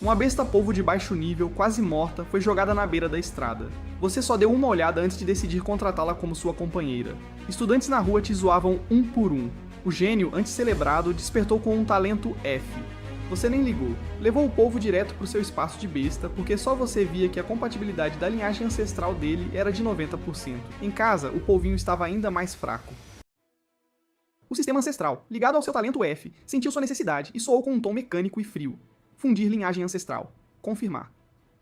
Uma besta-polvo de baixo nível, quase morta, foi jogada na beira da estrada. Você só deu uma olhada antes de decidir contratá-la como sua companheira. Estudantes na rua te zoavam um por um. O gênio, antes celebrado, despertou com um talento F. Você nem ligou. Levou o polvo direto pro seu espaço de besta, porque só você via que a compatibilidade da linhagem ancestral dele era de 90%. Em casa, o polvinho estava ainda mais fraco. O sistema ancestral, ligado ao seu talento F, sentiu sua necessidade e soou com um tom mecânico e frio. Fundir linhagem ancestral. Confirmar.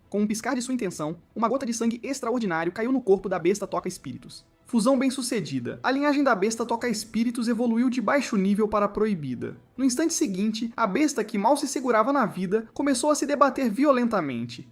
Com um piscar de sua intenção, uma gota de sangue extraordinário caiu no corpo da besta toca-espíritos. Fusão bem-sucedida. A linhagem da besta toca-espíritos evoluiu de baixo nível para proibida. No instante seguinte, a besta que mal se segurava na vida começou a se debater violentamente.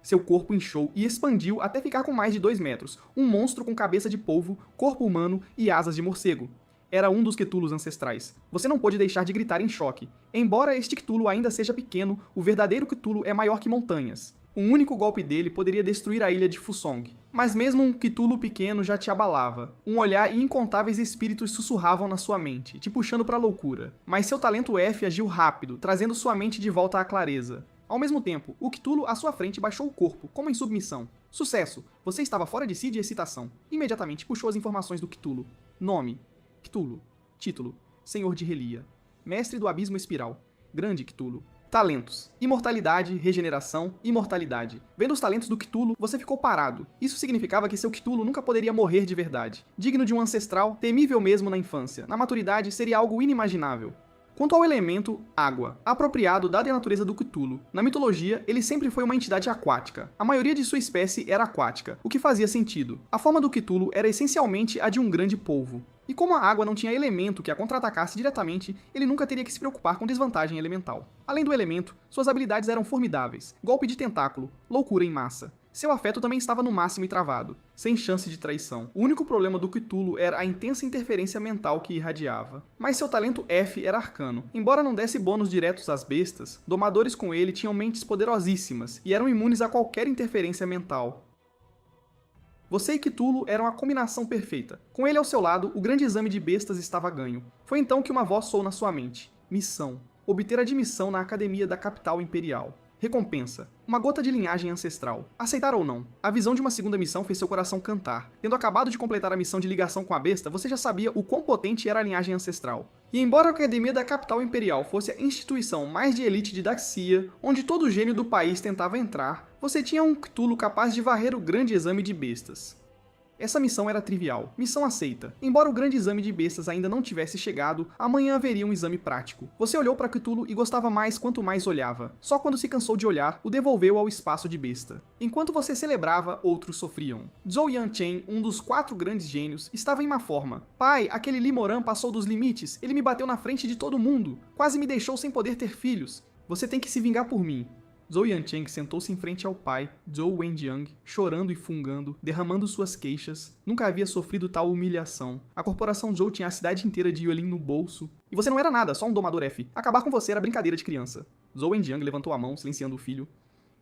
Seu corpo inchou e expandiu até ficar com mais de 2 metros, um monstro com cabeça de polvo, corpo humano e asas de morcego. Era um dos Cthulhus ancestrais. Você não pôde deixar de gritar em choque. Embora este Cthulhu ainda seja pequeno, o verdadeiro Cthulhu é maior que montanhas. Um único golpe dele poderia destruir a ilha de Fusong. Mas mesmo um Cthulhu pequeno já te abalava. Um olhar e incontáveis espíritos sussurravam na sua mente, te puxando para a loucura. Mas seu talento F agiu rápido, trazendo sua mente de volta à clareza. Ao mesmo tempo, o Cthulhu à sua frente baixou o corpo, como em submissão. Sucesso! Você estava fora de si de excitação. Imediatamente puxou as informações do Cthulhu. Nome: Cthulhu. Título: Senhor de Relia. Mestre do Abismo Espiral. Grande Cthulhu. Talentos: imortalidade, regeneração, imortalidade. Vendo os talentos do Cthulhu, você ficou parado. Isso significava que seu Cthulhu nunca poderia morrer de verdade. Digno de um ancestral, temível mesmo na infância. Na maturidade, seria algo inimaginável. Quanto ao elemento água, apropriado dada a natureza do Cthulhu, na mitologia ele sempre foi uma entidade aquática. A maioria de sua espécie era aquática, o que fazia sentido. A forma do Cthulhu era essencialmente a de um grande polvo. E como a água não tinha elemento que a contra-atacasse diretamente, ele nunca teria que se preocupar com desvantagem elemental. Além do elemento, suas habilidades eram formidáveis. Golpe de tentáculo, loucura em massa. Seu afeto também estava no máximo e travado, sem chance de traição. O único problema do Cthulhu era a intensa interferência mental que irradiava. Mas seu talento F era arcano. Embora não desse bônus diretos às bestas, domadores com ele tinham mentes poderosíssimas e eram imunes a qualquer interferência mental. Você e Cthulhu eram a combinação perfeita. Com ele ao seu lado, o grande exame de bestas estava ganho. Foi então que uma voz soou na sua mente. Missão: obter admissão na Academia da Capital Imperial. Recompensa: uma gota de linhagem ancestral. Aceitar ou não, a visão de uma segunda missão fez seu coração cantar. Tendo acabado de completar a missão de ligação com a besta, você já sabia o quão potente era a linhagem ancestral. E embora a Academia da Capital Imperial fosse a instituição mais de elite de Daxia, onde todo gênio do país tentava entrar, você tinha um Cthulhu capaz de varrer o grande exame de bestas. Essa missão era trivial. Missão aceita. Embora o grande exame de bestas ainda não tivesse chegado, amanhã haveria um exame prático. Você olhou para Cthulhu e gostava mais quanto mais olhava. Só quando se cansou de olhar, o devolveu ao espaço de besta. Enquanto você celebrava, outros sofriam. Zhou Yanchen, um dos 4 grandes gênios, estava em má forma. Pai, aquele Limoran passou dos limites. Ele me bateu na frente de todo mundo. Quase me deixou sem poder ter filhos. Você tem que se vingar por mim. Zhou Yanchen sentou-se em frente ao pai, Zhou Wenjiang, chorando e fungando, derramando suas queixas. Nunca havia sofrido tal humilhação. A corporação Zhou tinha a cidade inteira de Yuelin no bolso. E você não era nada, só um domador F. Acabar com você era brincadeira de criança. Zhou Wenjiang levantou a mão, silenciando o filho.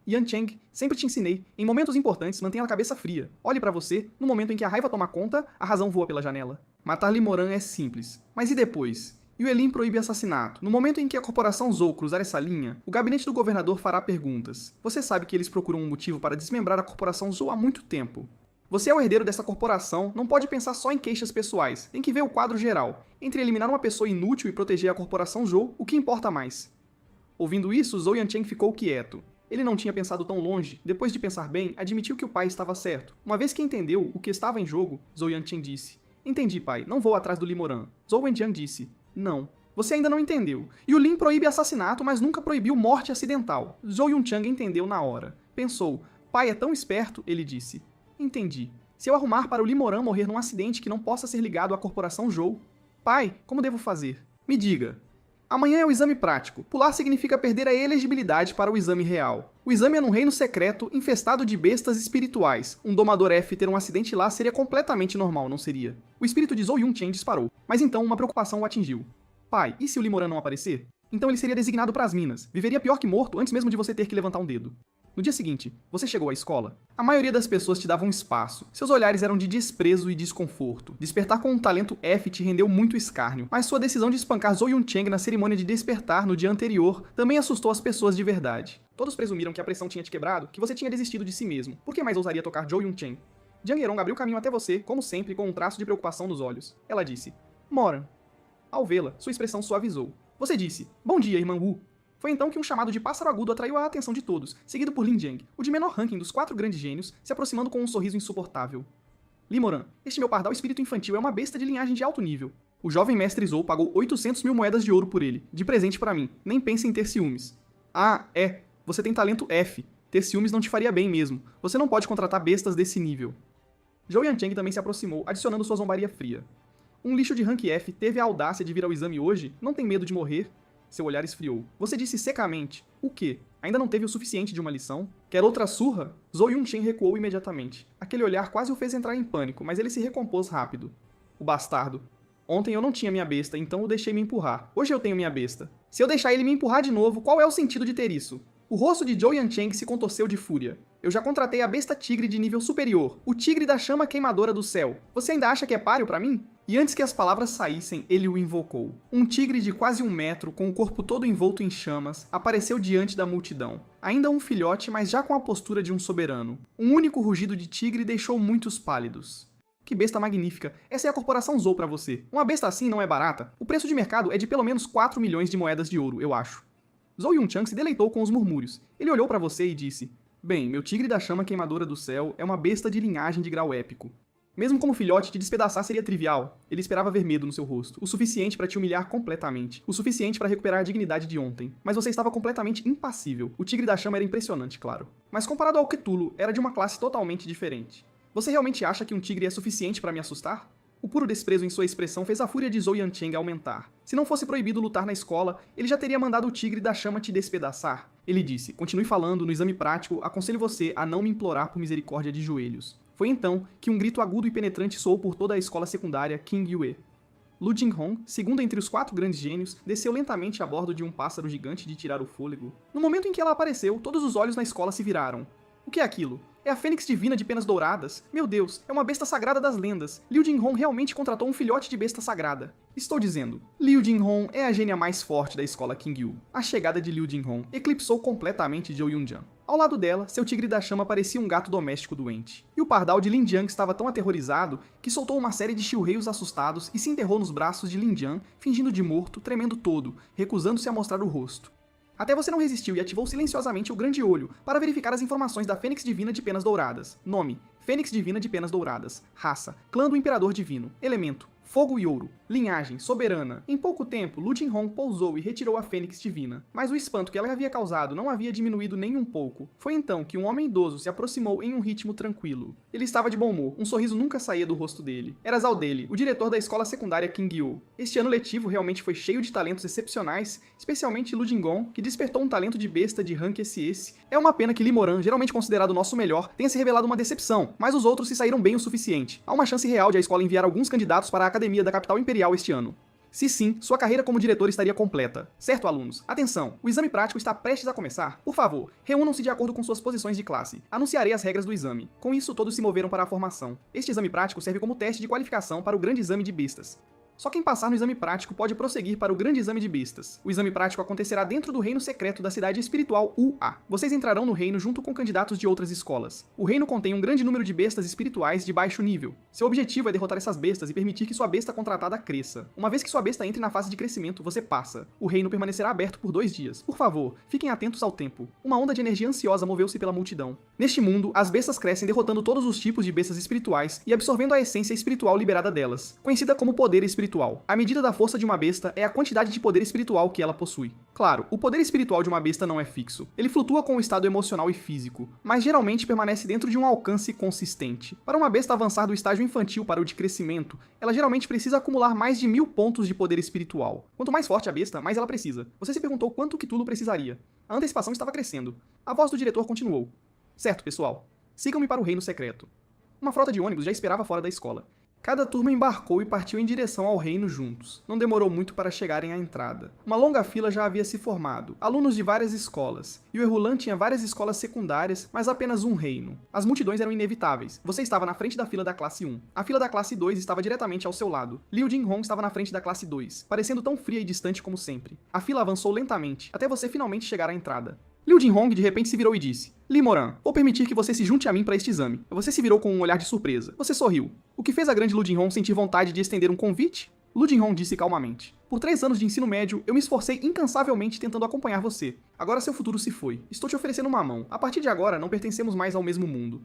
Yancheng, sempre te ensinei. Em momentos importantes, mantenha a cabeça fria. Olhe pra você, no momento em que a raiva toma conta, a razão voa pela janela. Matar Limoran é simples. Mas e depois? Yuelin proíbe assassinato. No momento em que a corporação Zhou cruzar essa linha, o gabinete do governador fará perguntas. Você sabe que eles procuram um motivo para desmembrar a corporação Zhou há muito tempo. Você é o herdeiro dessa corporação, não pode pensar só em queixas pessoais, tem que ver o quadro geral. Entre eliminar uma pessoa inútil e proteger a corporação Zhou, o que importa mais? Ouvindo isso, Zhou Yanchen ficou quieto. Ele não tinha pensado tão longe. Depois de pensar bem, admitiu que o pai estava certo. Uma vez que entendeu o que estava em jogo, Zhou Yanchen disse: "Entendi, pai, não vou atrás do Limoran." Zhou Wenjiang disse: "Não. Você ainda não entendeu. Yulin proíbe assassinato, mas nunca proibiu morte acidental." Zhou Yunchang entendeu na hora. Pensou: "Pai é tão esperto," ele disse. "Entendi. Se eu arrumar para o Limoran morrer num acidente que não possa ser ligado à corporação Zhou, pai, como devo fazer? Me diga." Amanhã é o exame prático. Pular significa perder a elegibilidade para o exame real. O exame é num reino secreto, infestado de bestas espirituais. Um domador F ter um acidente lá seria completamente normal, não seria? O espírito de Zhou Yunchen disparou. Mas então uma preocupação o atingiu. "Pai, e se o Limoran não aparecer? Então ele seria designado para as minas. Viveria pior que morto antes mesmo de você ter que levantar um dedo." No dia seguinte, você chegou à escola? A maioria das pessoas te davam espaço. Seus olhares eram de desprezo e desconforto. Despertar com um talento F te rendeu muito escárnio, mas sua decisão de espancar Zhou Yuncheng na cerimônia de despertar no dia anterior também assustou as pessoas de verdade. Todos presumiram que a pressão tinha te quebrado, que você tinha desistido de si mesmo. Por que mais ousaria tocar Zhou Yuncheng? Jiang Erong abriu caminho até você, como sempre, com um traço de preocupação nos olhos. Ela disse, Moran. Ao vê-la, sua expressão suavizou. Você disse, bom dia, irmã Wu. Foi então que um chamado de pássaro agudo atraiu a atenção de todos, seguido por Lin Jiang, o de menor ranking dos 4 grandes gênios, se aproximando com um sorriso insuportável. Li Moran, este meu pardal espírito infantil é uma besta de linhagem de alto nível. O jovem mestre Zhou pagou 800 mil moedas de ouro por ele, de presente para mim. Nem pense em ter ciúmes. Ah, é. Você tem talento F. Ter ciúmes não te faria bem mesmo. Você não pode contratar bestas desse nível. Zhou Yancheng também se aproximou, adicionando sua zombaria fria. Um lixo de rank F teve a audácia de vir ao exame hoje? Não tem medo de morrer? Seu olhar esfriou. Você disse secamente. O quê? Ainda não teve o suficiente de uma lição? Quer outra surra? Zhou Yunchen recuou imediatamente. Aquele olhar quase o fez entrar em pânico, mas ele se recompôs rápido. O bastardo. Ontem eu não tinha minha besta, então eu deixei me empurrar. Hoje eu tenho minha besta. Se eu deixar ele me empurrar de novo, qual é o sentido de ter isso? O rosto de Zhou Yancheng se contorceu de fúria. Eu já contratei a besta tigre de nível superior, o tigre da chama queimadora do céu. Você ainda acha que é páreo pra mim? E antes que as palavras saíssem, ele o invocou. Um tigre de quase 1 metro, com o corpo todo envolto em chamas, apareceu diante da multidão. Ainda um filhote, mas já com a postura de um soberano. Um único rugido de tigre deixou muitos pálidos. Que besta magnífica. Essa é a corporação Zhou pra você. Uma besta assim não é barata. O preço de mercado é de pelo menos 4 milhões de moedas de ouro, eu acho. Zhou Yuncheng se deleitou com os murmúrios. Ele olhou pra você e disse, bem, meu tigre da chama queimadora do céu é uma besta de linhagem de grau épico. Mesmo como filhote, te despedaçar seria trivial. Ele esperava ver medo no seu rosto, o suficiente para te humilhar completamente, o suficiente para recuperar a dignidade de ontem. Mas você estava completamente impassível. O tigre da chama era impressionante, claro. Mas comparado ao Cthulhu, era de uma classe totalmente diferente. Você realmente acha que um tigre é suficiente para me assustar? O puro desprezo em sua expressão fez a fúria de Zhou Yancheng aumentar. Se não fosse proibido lutar na escola, ele já teria mandado o tigre da chama te despedaçar. Ele disse, continue falando, no exame prático, aconselho você a não me implorar por misericórdia de joelhos. Foi então que um grito agudo e penetrante soou por toda a escola secundária King Yue. Lu Jinghong, segundo entre os 4 grandes gênios, desceu lentamente a bordo de um pássaro gigante de tirar o fôlego. No momento em que ela apareceu, todos os olhos na escola se viraram. O que é aquilo? É a fênix divina de penas douradas? Meu Deus, é uma besta sagrada das lendas. Liu Jinghong realmente contratou um filhote de besta sagrada. Estou dizendo, Liu Jinghong é a gênia mais forte da escola Qingyu. A chegada de Liu Jinghong eclipsou completamente Zhou Yunjian. Ao lado dela, seu tigre da chama parecia um gato doméstico doente. E o pardal de Lin Jiang estava tão aterrorizado que soltou uma série de chilreios assustados e se enterrou nos braços de Lin Jiang, fingindo de morto, tremendo todo, recusando-se a mostrar o rosto. Até você não resistiu e ativou silenciosamente o grande olho para verificar as informações da Fênix Divina de Penas Douradas. Nome: Fênix Divina de Penas Douradas. Raça: Clã do Imperador Divino. Elemento: fogo e ouro. Linhagem: soberana. Em pouco tempo, Lu Jinghong pousou e retirou a Fênix Divina. Mas o espanto que ela havia causado não havia diminuído nem um pouco. Foi então que um homem idoso se aproximou em um ritmo tranquilo. Ele estava de bom humor, um sorriso nunca saía do rosto dele. Era Zhao Dele, o diretor da escola secundária Qingyu. Este ano letivo realmente foi cheio de talentos excepcionais, especialmente Lu Jinghong, que despertou um talento de besta de rank SS. É uma pena que Li Moran, geralmente considerado o nosso melhor, tenha se revelado uma decepção, mas os outros se saíram bem o suficiente. Há uma chance real de a escola enviar alguns candidatos para a Academia da Capital Imperial este ano. Se sim, sua carreira como diretor estaria completa. Certo, alunos? Atenção, o exame prático está prestes a começar. Por favor, reúnam-se de acordo com suas posições de classe. Anunciarei as regras do exame. Com isso, todos se moveram para a formação. Este exame prático serve como teste de qualificação para o grande exame de bestas. Só quem passar no exame prático pode prosseguir para o grande exame de bestas. O exame prático acontecerá dentro do reino secreto da cidade espiritual UA. Vocês entrarão no reino junto com candidatos de outras escolas. O reino contém um grande número de bestas espirituais de baixo nível. Seu objetivo é derrotar essas bestas e permitir que sua besta contratada cresça. Uma vez que sua besta entre na fase de crescimento, você passa. O reino permanecerá aberto por 2 dias. Por favor, fiquem atentos ao tempo. Uma onda de energia ansiosa moveu-se pela multidão. Neste mundo, as bestas crescem derrotando todos os tipos de bestas espirituais e absorvendo a essência espiritual liberada delas, conhecida como poder espiritual. A medida da força de uma besta é a quantidade de poder espiritual que ela possui. Claro, o poder espiritual de uma besta não é fixo. Ele flutua com o estado emocional e físico, mas geralmente permanece dentro de um alcance consistente. Para uma besta avançar do estágio infantil para o de crescimento, ela geralmente precisa acumular mais de 1000 pontos de poder espiritual. Quanto mais forte a besta, mais ela precisa. Você se perguntou quanto o Cthulhu precisaria. A antecipação estava crescendo. A voz do diretor continuou. Certo, pessoal. Sigam-me para o reino secreto. Uma frota de ônibus já esperava fora da escola. Cada turma embarcou e partiu em direção ao reino juntos. Não demorou muito para chegarem à entrada. Uma longa fila já havia se formado, alunos de várias escolas, e o Erhulan tinha várias escolas secundárias, mas apenas um reino. As multidões eram inevitáveis. Você estava na frente da fila da classe 1. A fila da classe 2 estava diretamente ao seu lado. Liu Jinhong estava na frente da classe 2, parecendo tão fria e distante como sempre. A fila avançou lentamente, até você finalmente chegar à entrada. Liu Jinhong de repente se virou e disse: Li Moran, vou permitir que você se junte a mim para este exame. Você se virou com um olhar de surpresa. Você sorriu. O que fez a grande Lu Jinhong sentir vontade de estender um convite? Lu Jinhong disse calmamente: Por 3 anos de ensino médio, eu me esforcei incansavelmente tentando acompanhar você. Agora seu futuro se foi. Estou te oferecendo uma mão. A partir de agora, não pertencemos mais ao mesmo mundo.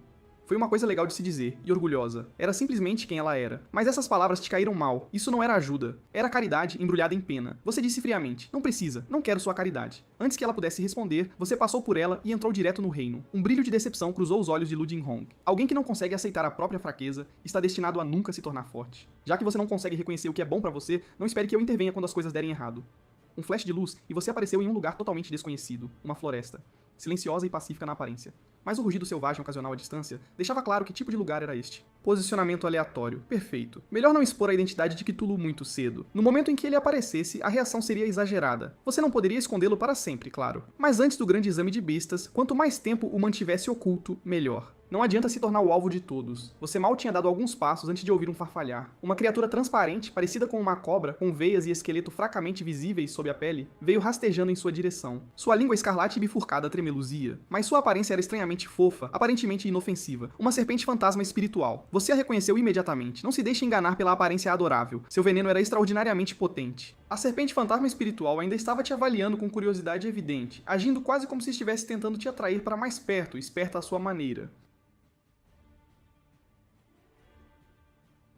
Foi uma coisa legal de se dizer, e orgulhosa. Era simplesmente quem ela era. Mas essas palavras te caíram mal. Isso não era ajuda. Era caridade embrulhada em pena. Você disse friamente: Não precisa, não quero sua caridade. Antes que ela pudesse responder, você passou por ela e entrou direto no reino. Um brilho de decepção cruzou os olhos de Lu Jinhong. Alguém que não consegue aceitar a própria fraqueza está destinado a nunca se tornar forte. Já que você não consegue reconhecer o que é bom pra você, não espere que eu intervenha quando as coisas derem errado. Um flash de luz e você apareceu em um lugar totalmente desconhecido, uma floresta, silenciosa e pacífica na aparência. Mas o rugido selvagem ocasional à distância deixava claro que tipo de lugar era este. Posicionamento aleatório. Perfeito. Melhor não expor a identidade de Cthulhu muito cedo. No momento em que ele aparecesse, a reação seria exagerada. Você não poderia escondê-lo para sempre, claro. Mas antes do grande exame de bestas, quanto mais tempo o mantivesse oculto, melhor. Não adianta se tornar o alvo de todos. Você mal tinha dado alguns passos antes de ouvir um farfalhar. Uma criatura transparente, parecida com uma cobra, com veias e esqueleto fracamente visíveis sob a pele, veio rastejando em sua direção. Sua língua escarlate e bifurcada tremeluzia, mas sua aparência era estranhamente fofa, aparentemente inofensiva. Uma serpente fantasma espiritual. Você a reconheceu imediatamente. Não se deixe enganar pela aparência adorável. Seu veneno era extraordinariamente potente. A serpente fantasma espiritual ainda estava te avaliando com curiosidade evidente, agindo quase como se estivesse tentando te atrair para mais perto, esperta à sua maneira.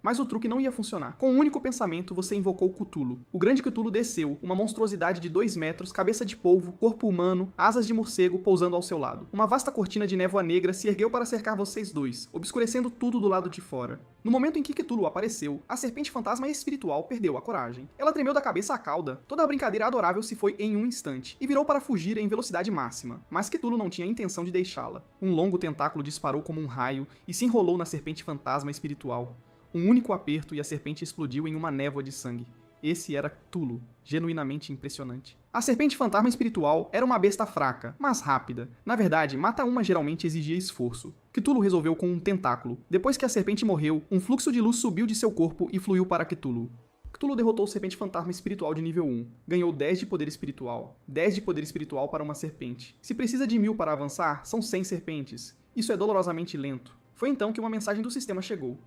Mas o truque não ia funcionar. Com um único pensamento, você invocou Cthulhu. O grande Cthulhu desceu, uma monstruosidade de 2 metros, cabeça de polvo, corpo humano, asas de morcego pousando ao seu lado. Uma vasta cortina de névoa negra se ergueu para cercar vocês dois, obscurecendo tudo do lado de fora. No momento em que Cthulhu apareceu, a serpente fantasma espiritual perdeu a coragem. Ela tremeu da cabeça à cauda. Toda a brincadeira adorável se foi em um instante, e virou para fugir em velocidade máxima. Mas Cthulhu não tinha intenção de deixá-la. Um longo tentáculo disparou como um raio e se enrolou na serpente fantasma espiritual. Um único aperto e a serpente explodiu em uma névoa de sangue. Esse era Cthulhu, genuinamente impressionante. A serpente fantasma espiritual era uma besta fraca, mas rápida. Na verdade, mata uma geralmente exigia esforço. Cthulhu resolveu com um tentáculo. Depois que a serpente morreu, um fluxo de luz subiu de seu corpo e fluiu para Cthulhu. Cthulhu derrotou o serpente fantasma espiritual de nível 1. Ganhou 10 de poder espiritual. 10 de poder espiritual para uma serpente. Se precisa de 1000 para avançar, são 100 serpentes. Isso é dolorosamente lento. Foi então que uma mensagem do sistema chegou.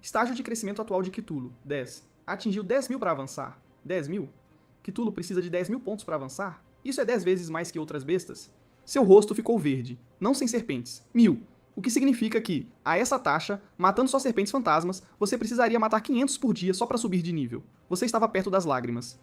Estágio de crescimento atual de Cthulhu, 10. Atingiu 10.000 para avançar. 10.000? Cthulhu precisa de 10.000 pontos para avançar? Isso é 10 vezes mais que outras bestas? Seu rosto ficou verde, não sem serpentes. 1000. O que significa que, a essa taxa, matando só serpentes fantasmas, você precisaria matar 500 por dia só para subir de nível. Você estava perto das lágrimas.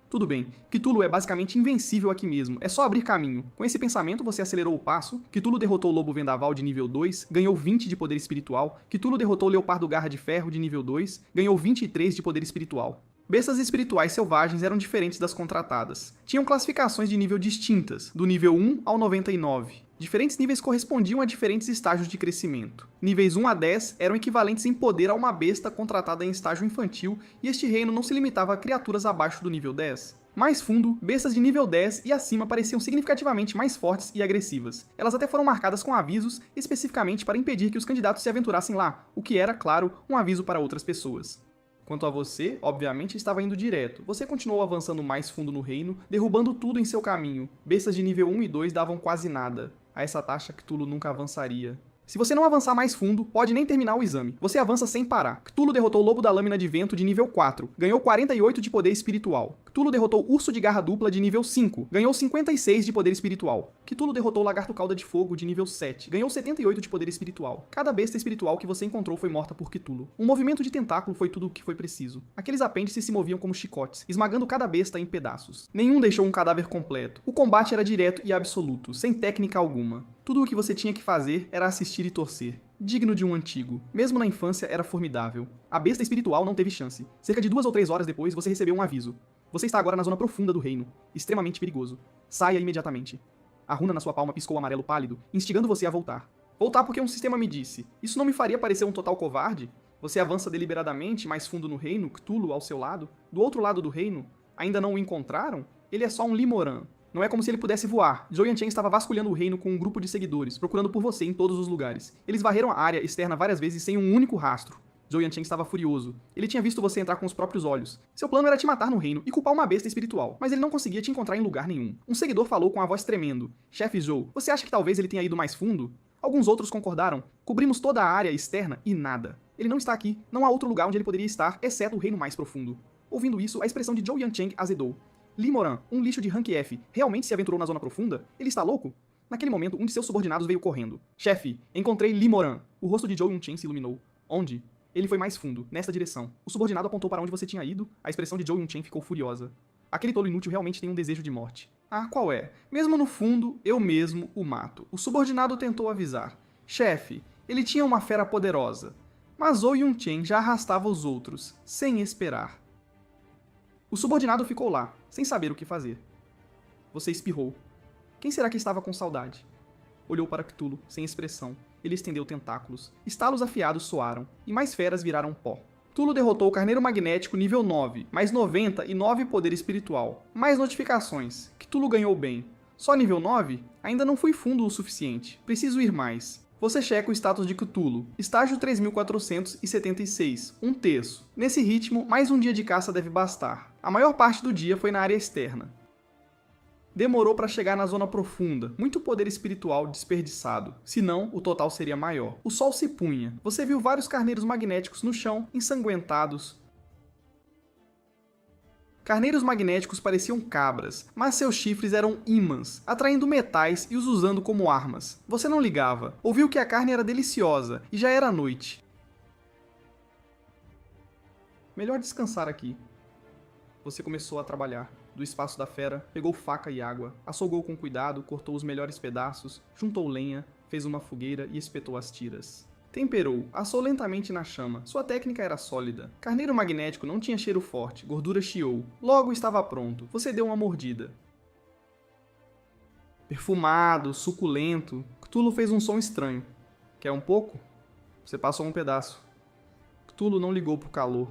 Tudo bem, Cthulhu é basicamente invencível aqui mesmo, é só abrir caminho. Com esse pensamento você acelerou o passo, Cthulhu derrotou o Lobo Vendaval de nível 2, ganhou 20 de poder espiritual, Cthulhu derrotou o Leopardo Garra de Ferro de nível 2, ganhou 23 de poder espiritual. Bestas espirituais selvagens eram diferentes das contratadas. Tinham classificações de nível distintas, do nível 1 ao 99. Diferentes níveis correspondiam a diferentes estágios de crescimento. Níveis 1 a 10 eram equivalentes em poder a uma besta contratada em estágio infantil, e este reino não se limitava a criaturas abaixo do nível 10. Mais fundo, bestas de nível 10 e acima pareciam significativamente mais fortes e agressivas. Elas até foram marcadas com avisos, especificamente para impedir que os candidatos se aventurassem lá, o que era, claro, um aviso para outras pessoas. Quanto a você, obviamente estava indo direto. Você continuou avançando mais fundo no reino, derrubando tudo em seu caminho. Bestas de nível 1 e 2 davam quase nada. A essa taxa, Cthulhu nunca avançaria. Se você não avançar mais fundo, pode nem terminar o exame. Você avança sem parar. Cthulhu derrotou o Lobo da Lâmina de Vento de nível 4. Ganhou 48 de poder espiritual. Cthulhu derrotou o Urso de Garra Dupla de nível 5. Ganhou 56 de poder espiritual. Cthulhu derrotou o Lagarto Cauda de Fogo de nível 7. Ganhou 78 de poder espiritual. Cada besta espiritual que você encontrou foi morta por Cthulhu. Um movimento de tentáculo foi tudo o que foi preciso. Aqueles apêndices se moviam como chicotes, esmagando cada besta em pedaços. Nenhum deixou um cadáver completo. O combate era direto e absoluto, sem técnica alguma. Tudo o que você tinha que fazer era assistir e torcer. Digno de um antigo. Mesmo na infância, era formidável. A besta espiritual não teve chance. Cerca de 2 ou 3 horas depois, você recebeu um aviso. Você está agora na zona profunda do reino. Extremamente perigoso. Saia imediatamente. A runa na sua palma piscou amarelo pálido, instigando você a voltar. Voltar porque um sistema me disse. Isso não me faria parecer um total covarde? Você avança deliberadamente mais fundo no reino, Cthulhu ao seu lado. Do outro lado do reino, ainda não o encontraram? Ele é só um Limoran. Não é como se ele pudesse voar. Zhou Yanchen estava vasculhando o reino com um grupo de seguidores, procurando por você em todos os lugares. Eles varreram a área externa várias vezes sem um único rastro. Zhou Yanchen estava furioso. Ele tinha visto você entrar com os próprios olhos. Seu plano era te matar no reino e culpar uma besta espiritual, mas ele não conseguia te encontrar em lugar nenhum. Um seguidor falou com a voz tremendo. Chefe Zhou, você acha que talvez ele tenha ido mais fundo? Alguns outros concordaram. Cobrimos toda a área externa e nada. Ele não está aqui. Não há outro lugar onde ele poderia estar, exceto o reino mais profundo. Ouvindo isso, a expressão de Zhou Yanchen azedou. Limoran, um lixo de rank F, realmente se aventurou na zona profunda? Ele está louco? Naquele momento, um de seus subordinados veio correndo. Chefe, encontrei Limoran. O rosto de Zhou Yanchen se iluminou. Onde? Ele foi mais fundo, nesta direção. O subordinado apontou para onde você tinha ido, a expressão de Zhou Yanchen ficou furiosa. Aquele tolo inútil realmente tem um desejo de morte. Ah, qual é? Mesmo no fundo, eu mesmo o mato. O subordinado tentou avisar. Chefe, ele tinha uma fera poderosa. Mas Zhou Yanchen já arrastava os outros, sem esperar. O subordinado ficou lá, sem saber o que fazer. Você espirrou. Quem será que estava com saudade? Olhou para Cthulhu, sem expressão. Ele estendeu tentáculos. Estalos afiados soaram, e mais feras viraram pó. Cthulhu derrotou o Carneiro Magnético nível 9, mais 99 poder espiritual. Mais notificações. Cthulhu ganhou bem. Só nível 9? Ainda não fui fundo o suficiente. Preciso ir mais. Você checa o status de Cthulhu. Estágio 3476, um terço. Nesse ritmo, mais um dia de caça deve bastar. A maior parte do dia foi na área externa. Demorou para chegar na zona profunda, muito poder espiritual desperdiçado, senão o total seria maior. O sol se punha, você viu vários carneiros magnéticos no chão, ensanguentados. Carneiros magnéticos pareciam cabras, mas seus chifres eram ímãs, atraindo metais e os usando como armas. Você não ligava, ouviu que a carne era deliciosa e já era noite. Melhor descansar aqui. Você começou a trabalhar. Do espaço da fera, pegou faca e água, açougou com cuidado, cortou os melhores pedaços, juntou lenha, fez uma fogueira e espetou as tiras. Temperou, assou lentamente na chama. Sua técnica era sólida. Carneiro magnético não tinha cheiro forte, gordura chiou. Logo estava pronto. Você deu uma mordida. Perfumado, suculento, Cthulhu fez um som estranho. Quer um pouco? Você passou um pedaço. Cthulhu não ligou pro calor.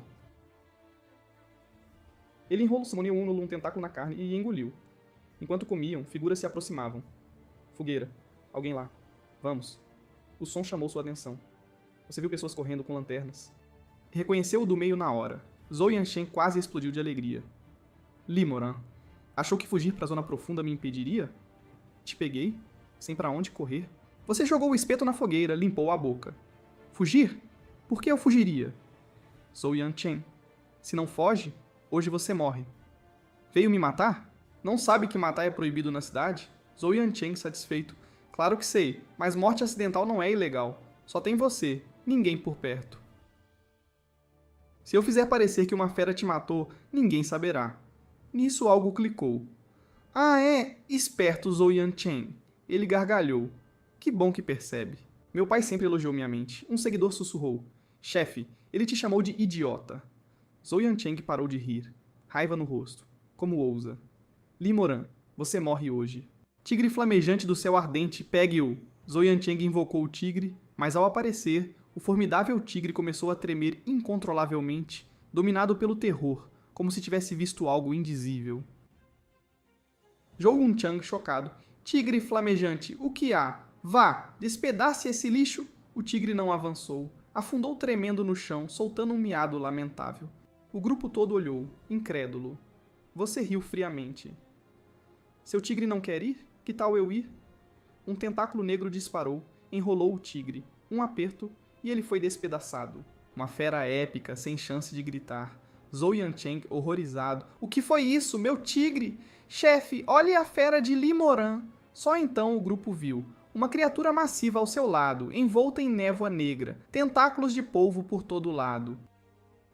Ele enrolou um tentáculo na carne e engoliu. Enquanto comiam, figuras se aproximavam. Fogueira. Alguém lá. Vamos. O som chamou sua atenção. Você viu pessoas correndo com lanternas. Reconheceu o do meio na hora. Zhou Yanchen quase explodiu de alegria. Limoran. Achou que fugir para a zona profunda me impediria? Te peguei, sem para onde correr. Você jogou o espeto na fogueira, limpou a boca. Fugir? Por que eu fugiria? Zhou Yanchen. Se não foge, hoje você morre. Veio me matar? Não sabe que matar é proibido na cidade? Zhou Yanchen satisfeito. Claro que sei, mas morte acidental não é ilegal. Só tem você, ninguém por perto. Se eu fizer parecer que uma fera te matou, ninguém saberá. Nisso algo clicou. Ah, é? Esperto Zhou Yanchen. Ele gargalhou. Que bom que percebe. Meu pai sempre elogiou minha mente. Um seguidor sussurrou. Chefe, ele te chamou de idiota. Zhou Yanchen parou de rir. Raiva no rosto. Como ousa. Limoran, você morre hoje. Tigre flamejante do céu ardente, pegue-o. Zhou Yanchen invocou o tigre, mas ao aparecer, o formidável tigre começou a tremer incontrolavelmente, dominado pelo terror, como se tivesse visto algo indizível. Zhou Yanchen chocado. Tigre flamejante, o que há? Vá, despedace esse lixo! O tigre não avançou. Afundou tremendo no chão, soltando um miado lamentável. O grupo todo olhou, incrédulo. Você riu friamente. Seu tigre não quer ir? Que tal eu ir? Um tentáculo negro disparou, enrolou o tigre. Um aperto, e ele foi despedaçado. Uma fera épica, sem chance de gritar. Zhou Yanchen, horrorizado. O que foi isso? Meu tigre! Chefe, olhe a fera de Limoran! Só então o grupo viu. Uma criatura massiva ao seu lado, envolta em névoa negra. Tentáculos de polvo por todo lado.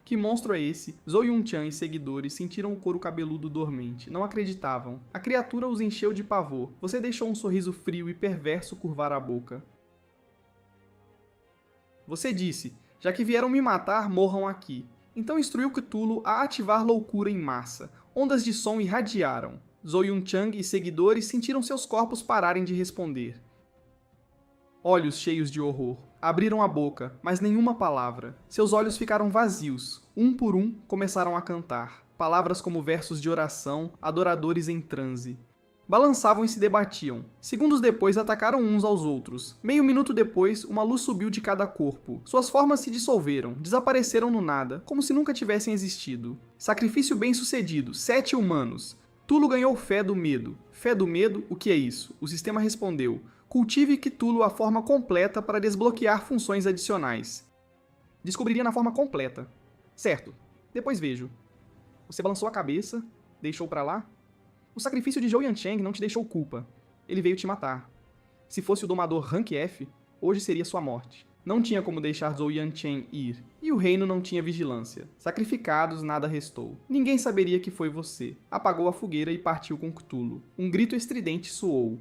Que monstro é esse? Zhou Yanchen e seguidores sentiram o couro cabeludo dormente. Não acreditavam. A criatura os encheu de pavor. Você deixou um sorriso frio e perverso curvar a boca. Você disse, já que vieram me matar, morram aqui. Então instruiu Cthulhu a ativar loucura em massa. Ondas de som irradiaram. Zhou Yanchen e seguidores sentiram seus corpos pararem de responder. Olhos cheios de horror. Abriram a boca, mas nenhuma palavra. Seus olhos ficaram vazios. Um por um, começaram a cantar. Palavras como versos de oração, adoradores em transe. Balançavam e se debatiam. Segundos depois, atacaram uns aos outros. Meio minuto depois, uma luz subiu de cada corpo. Suas formas se dissolveram, desapareceram no nada, como se nunca tivessem existido. Sacrifício bem-sucedido, 7 humanos. Cthulhu ganhou fé do medo. Fé do medo? O que é isso? O sistema respondeu. Cultive Cthulhu a forma completa para desbloquear funções adicionais. Descobriria na forma completa. Certo. Depois vejo. Você balançou a cabeça, deixou pra lá? O sacrifício de Zhou Yancheng não te deixou culpa. Ele veio te matar. Se fosse o domador Rank F, hoje seria sua morte. Não tinha como deixar Zhou Yancheng ir, e o reino não tinha vigilância. Sacrificados, nada restou. Ninguém saberia que foi você. Apagou a fogueira e partiu com Cthulhu. Um grito estridente soou.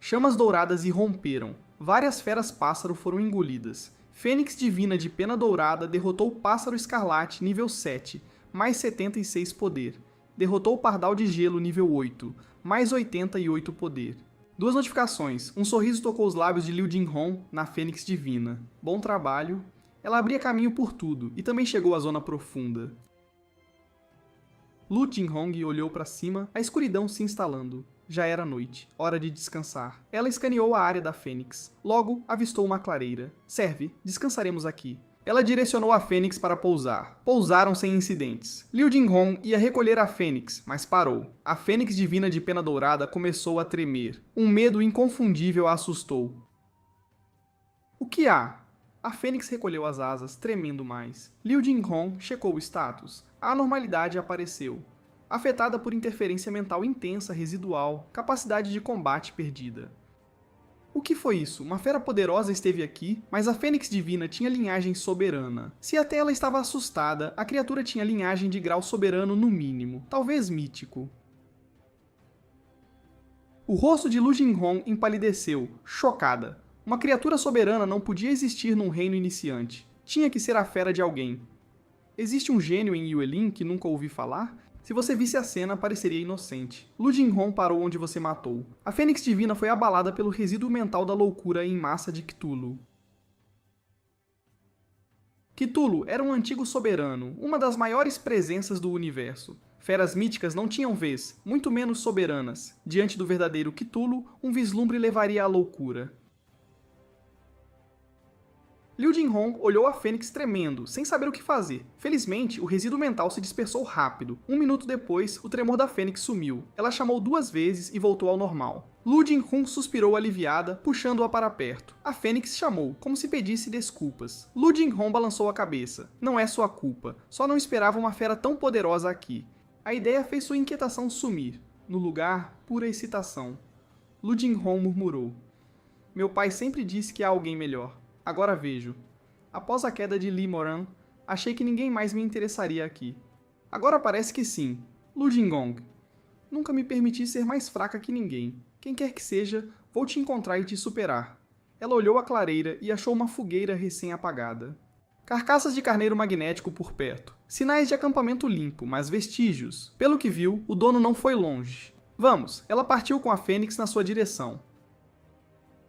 Chamas douradas irromperam. Várias feras-pássaro foram engolidas. Fênix divina de pena dourada derrotou o pássaro escarlate nível 7, mais 76 poder. Derrotou o pardal de gelo nível 8, mais 88 poder. 2 notificações. Um sorriso tocou os lábios de Liu Jinhong na Fênix divina. Bom trabalho. Ela abria caminho por tudo e também chegou à zona profunda. Liu Jinhong olhou para cima, a escuridão se instalando. Já era noite, hora de descansar. Ela escaneou a área da Fênix. Logo, avistou uma clareira. Serve, descansaremos aqui. Ela direcionou a Fênix para pousar. Pousaram sem incidentes. Liu Jinhong ia recolher a Fênix, mas parou. A Fênix divina de pena dourada começou a tremer. Um medo inconfundível a assustou. O que há? A Fênix recolheu as asas, tremendo mais. Liu Jinhong checou o status. A anormalidade apareceu. Afetada por interferência mental intensa residual, capacidade de combate perdida. O que foi isso? Uma fera poderosa esteve aqui, mas a Fênix divina tinha linhagem soberana. Se até ela estava assustada, a criatura tinha linhagem de grau soberano no mínimo, talvez mítico. O rosto de Liu Jinhong empalideceu, chocada. Uma criatura soberana não podia existir num reino iniciante. Tinha que ser a fera de alguém. Existe um gênio em Yuelin que nunca ouvi falar? Se você visse a cena, pareceria inocente. Liu Jinhong parou onde você matou. A Fênix divina foi abalada pelo resíduo mental da loucura em massa de Cthulhu. Cthulhu era um antigo soberano, uma das maiores presenças do universo. Feras míticas não tinham vez, muito menos soberanas. Diante do verdadeiro Cthulhu, um vislumbre levaria à loucura. Liu Jinhong olhou a Fênix tremendo, sem saber o que fazer. Felizmente, o resíduo mental se dispersou rápido. 1 minuto depois, o tremor da Fênix sumiu. Ela chamou 2 vezes e voltou ao normal. Liu Jinhong suspirou aliviada, puxando-a para perto. A Fênix chamou, como se pedisse desculpas. Liu Jinhong balançou a cabeça. Não é sua culpa. Só não esperava uma fera tão poderosa aqui. A ideia fez sua inquietação sumir. No lugar, pura excitação. Liu Jinhong murmurou. Meu pai sempre disse que há alguém melhor. Agora vejo. Após a queda de Li Moran, achei que ninguém mais me interessaria aqui. Agora parece que sim. Liu Jinhong. Nunca me permiti ser mais fraca que ninguém. Quem quer que seja, vou te encontrar e te superar. Ela olhou a clareira e achou uma fogueira recém-apagada. Carcaças de carneiro magnético por perto. Sinais de acampamento limpo, mas vestígios. Pelo que viu, o dono não foi longe. Vamos, ela partiu com a Fênix na sua direção.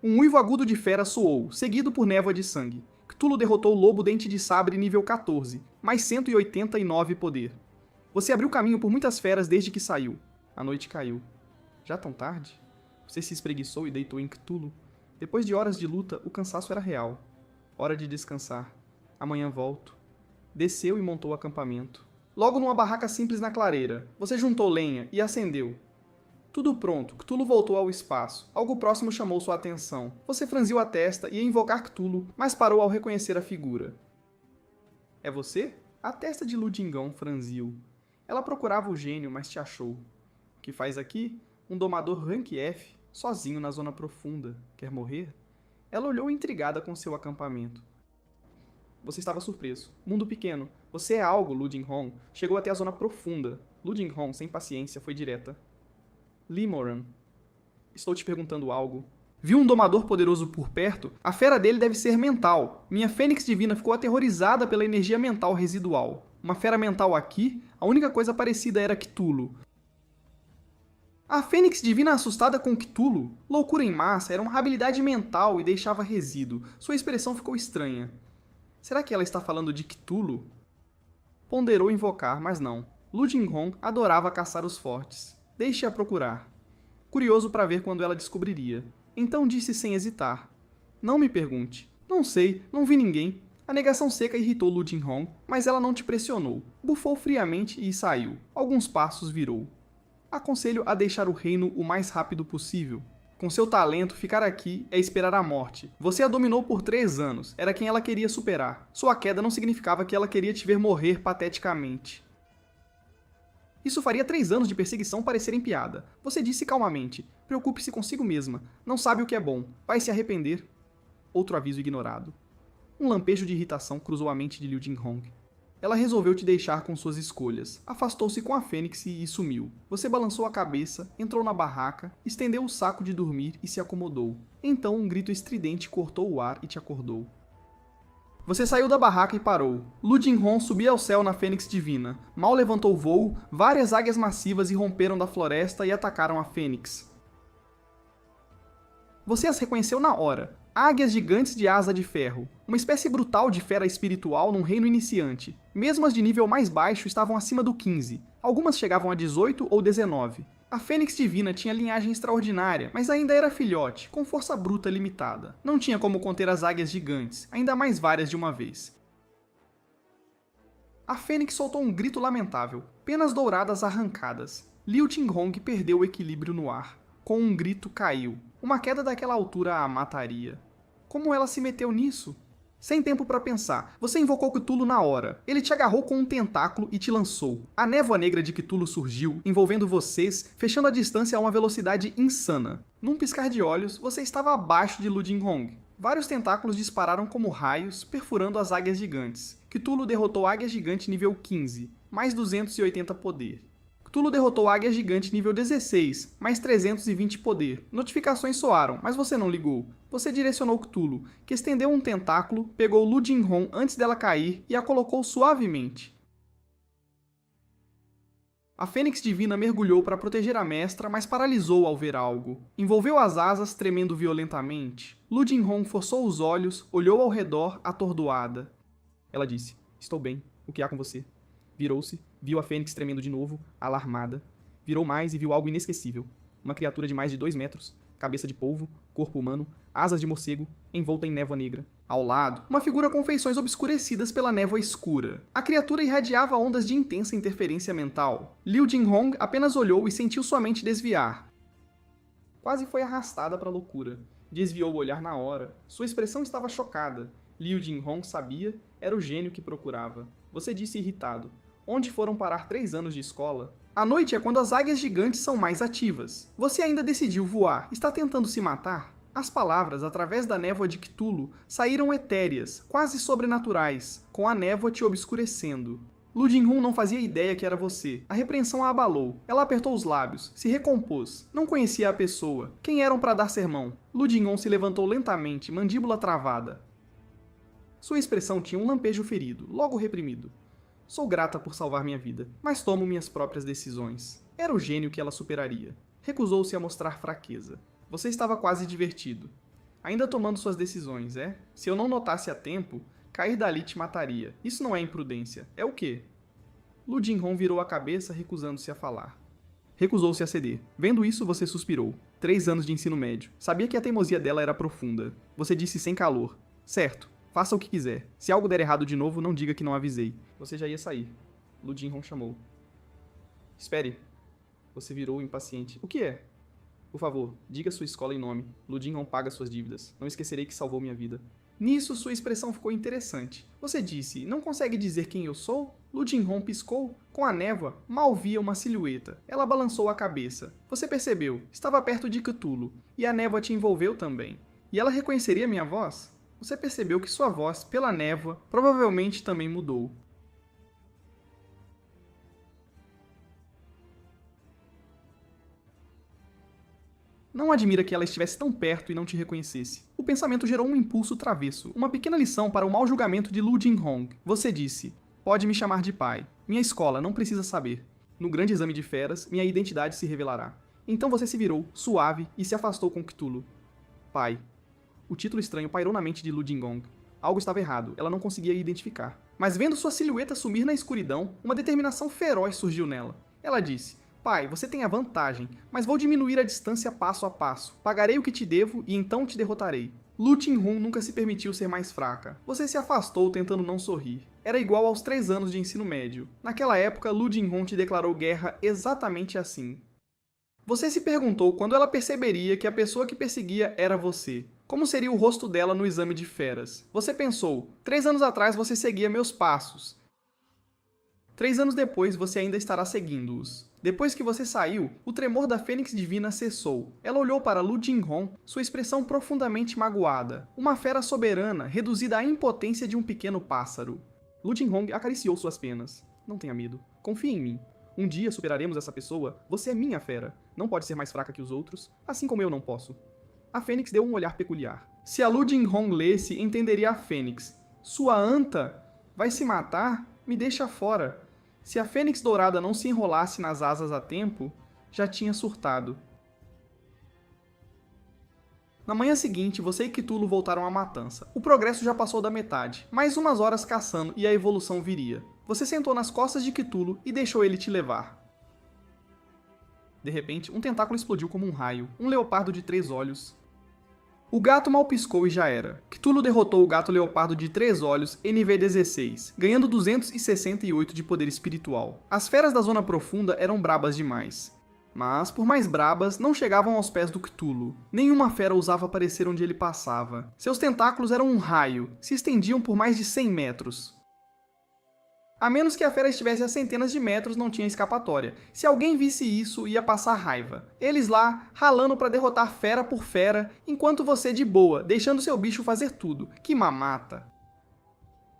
Um uivo agudo de fera soou, seguido por névoa de sangue. Cthulhu derrotou o lobo dente de sabre nível 14, mais 189 poder. Você abriu caminho por muitas feras desde que saiu. A noite caiu. Já tão tarde? Você se espreguiçou e deitou em Cthulhu. Depois de horas de luta, o cansaço era real. Hora de descansar. Amanhã volto. Desceu e montou o acampamento. Logo numa barraca simples na clareira, você juntou lenha e acendeu. Tudo pronto, Cthulhu voltou ao espaço. Algo próximo chamou sua atenção. Você franziu a testa e ia invocar Cthulhu, mas parou ao reconhecer a figura. É você? A testa de Liu Jinhong franziu. Ela procurava o gênio, mas te achou. O que faz aqui? Um domador Rank F, sozinho na zona profunda. Quer morrer? Ela olhou intrigada com seu acampamento. Você estava surpreso. Mundo pequeno. Você é algo, Liu Jinhong. Chegou até a zona profunda. Liu Jinhong, sem paciência, foi direta. Li Moran. Estou te perguntando algo. Viu um domador poderoso por perto? A fera dele deve ser mental. Minha Fênix divina ficou aterrorizada pela energia mental residual. Uma fera mental aqui? A única coisa parecida era Cthulhu. A Fênix Divina assustada com Cthulhu? Loucura em massa era uma habilidade mental e deixava resíduo. Sua expressão ficou estranha. Será que ela está falando de Cthulhu? Ponderou invocar, mas não. Lu Jinghong adorava caçar os fortes. Deixe-a procurar. Curioso para ver quando ela descobriria. Então disse sem hesitar. Não me pergunte. Não sei, não vi ninguém. A negação seca irritou Lu Jinghong, mas ela não te pressionou. Bufou friamente e saiu. Alguns passos virou. Aconselho a deixar o reino o mais rápido possível. Com seu talento, ficar aqui é esperar a morte. Você a dominou por 3 anos, era quem ela queria superar. Sua queda não significava que ela queria te ver morrer pateticamente. Isso faria 3 anos de perseguição parecerem piada. Você disse calmamente, preocupe-se consigo mesma, não sabe o que é bom, vai se arrepender. Outro aviso ignorado. Um lampejo de irritação cruzou a mente de Liu Jinghong. Ela resolveu te deixar com suas escolhas. Afastou-se com a Fênix e sumiu. Você balançou a cabeça, entrou na barraca, estendeu o saco de dormir e se acomodou. Então um grito estridente cortou o ar e te acordou. Você saiu da barraca e parou. Lu Jinghong subia ao céu na Fênix Divina. Mal levantou o voo, várias águias massivas irromperam da floresta e atacaram a Fênix. Você as reconheceu na hora. Águias gigantes de asa de ferro. Uma espécie brutal de fera espiritual num reino iniciante. Mesmo as de nível mais baixo estavam acima do 15. Algumas chegavam a 18 ou 19. A Fênix Divina tinha linhagem extraordinária, mas ainda era filhote, com força bruta limitada. Não tinha como conter as águias gigantes, ainda mais várias de uma vez. A Fênix soltou um grito lamentável, penas douradas arrancadas. Liu Jinghong perdeu o equilíbrio no ar. Com um grito, caiu. Uma queda daquela altura a mataria. Como ela se meteu nisso? Sem tempo para pensar, você invocou Cthulhu na hora. Ele te agarrou com um tentáculo e te lançou. A névoa negra de Cthulhu surgiu, envolvendo vocês, fechando a distância a uma velocidade insana. Num piscar de olhos, você estava abaixo de Lu Jinghong. Vários tentáculos dispararam como raios, perfurando as águias gigantes. Cthulhu derrotou a águia gigante nível 15, mais 280 poder. Cthulhu derrotou a águia gigante nível 16, mais 320 poder. Notificações soaram, mas você não ligou. Você direcionou Cthulhu, que estendeu um tentáculo, pegou Lu Jinghong antes dela cair e a colocou suavemente. A Fênix Divina mergulhou para proteger a mestra, mas paralisou ao ver algo. Envolveu as asas, tremendo violentamente. Lu Jinghong forçou os olhos, olhou ao redor, atordoada. Ela disse, estou bem, o que há com você? Virou-se, viu a Fênix tremendo de novo, alarmada. Virou mais e viu algo inesquecível. Uma criatura de mais de 2 metros, cabeça de polvo, corpo humano, asas de morcego, envolta em névoa negra. Ao lado, uma figura com feições obscurecidas pela névoa escura. A criatura irradiava ondas de intensa interferência mental. Liu Jinghong apenas olhou e sentiu sua mente desviar. Quase foi arrastada para a loucura. Desviou o olhar na hora. Sua expressão estava chocada. Liu Jinghong sabia, era o gênio que procurava. Você disse irritado. Onde foram parar 3 anos de escola? A noite é quando as águias gigantes são mais ativas. Você ainda decidiu voar. Está tentando se matar? As palavras, através da névoa de Cthulhu, saíram etéreas, quase sobrenaturais, com a névoa te obscurecendo. Lu Jinghong não fazia ideia que era você. A repreensão a abalou. Ela apertou os lábios, se recompôs. Não conhecia a pessoa. Quem eram para dar sermão? Lu Jinghong se levantou lentamente, mandíbula travada. Sua expressão tinha um lampejo ferido, logo reprimido. Sou grata por salvar minha vida, mas tomo minhas próprias decisões. Era o gênio que ela superaria. Recusou-se a mostrar fraqueza. Você estava quase divertido. Ainda tomando suas decisões, é? Se eu não notasse a tempo, cair dali te mataria. Isso não é imprudência. É o quê? Lu Jinghong virou a cabeça, recusando-se a falar. Recusou-se a ceder. Vendo isso, você suspirou. 3 anos de ensino médio. Sabia que a teimosia dela era profunda. Você disse sem calor. Certo. Faça o que quiser. Se algo der errado de novo, não diga que não avisei. Você já ia sair. Lu Jinghong chamou. Espere. Você virou impaciente. O que é? Por favor, diga sua escola e nome. Lu Jinghong paga suas dívidas. Não esquecerei que salvou minha vida. Nisso, sua expressão ficou interessante. Você disse, não consegue dizer quem eu sou? Lu Jinghong piscou. Com a névoa, mal via uma silhueta. Ela balançou a cabeça. Você percebeu. Estava perto de Cthulhu. E a névoa te envolveu também. E ela reconheceria minha voz? Você percebeu que sua voz, pela névoa, provavelmente também mudou. Não admira que ela estivesse tão perto e não te reconhecesse. O pensamento gerou um impulso travesso, uma pequena lição para o mau julgamento de Lu Jinghong. Você disse, pode me chamar de pai. Minha escola não precisa saber. No grande exame de feras, minha identidade se revelará. Então você se virou, suave, e se afastou com Cthulhu. Pai. O título estranho pairou na mente de Lu Jingong. Algo estava errado, ela não conseguia identificar. Mas vendo sua silhueta sumir na escuridão, uma determinação feroz surgiu nela. Ela disse: Pai, você tem a vantagem, mas vou diminuir a distância passo a passo. Pagarei o que te devo e então te derrotarei. Lu Tinhun nunca se permitiu ser mais fraca. Você se afastou tentando não sorrir. Era igual aos 3 anos de ensino médio. Naquela época, Lu Jinhun te declarou guerra exatamente assim. Você se perguntou quando ela perceberia que a pessoa que perseguia era você. Como seria o rosto dela no exame de feras? Você pensou: 3 anos atrás você seguia meus passos. 3 anos depois você ainda estará seguindo-os. Depois que você saiu, o tremor da Fênix Divina cessou. Ela olhou para Lu Jinhong, sua expressão profundamente magoada. Uma fera soberana, reduzida à impotência de um pequeno pássaro. Lu Jinhong acariciou suas penas. Não tenha medo. Confie em mim. Um dia superaremos essa pessoa. Você é minha fera. Não pode ser mais fraca que os outros, assim como eu não posso. A Fênix deu um olhar peculiar. Se a Lu Jinhong lesse, entenderia a Fênix. Sua anta vai se matar? Me deixa fora. Se a Fênix Dourada não se enrolasse nas asas a tempo, já tinha surtado. Na manhã seguinte, você e Cthulhu voltaram à matança. O progresso já passou da metade. Mais umas horas caçando e a evolução viria. Você sentou nas costas de Cthulhu e deixou ele te levar. De repente, um tentáculo explodiu como um raio. Um leopardo de 3 olhos. O gato mal piscou e já era. Cthulhu derrotou o gato leopardo de 3 olhos NV16, ganhando 268 de poder espiritual. As feras da zona profunda eram brabas demais. Mas, por mais brabas, não chegavam aos pés do Cthulhu. Nenhuma fera ousava aparecer onde ele passava. Seus tentáculos eram um raio, se estendiam por mais de 100 metros. A menos que a fera estivesse a centenas de metros, não tinha escapatória. Se alguém visse isso, ia passar raiva. Eles lá, ralando para derrotar fera por fera, enquanto você de boa, deixando seu bicho fazer tudo. Que mamata!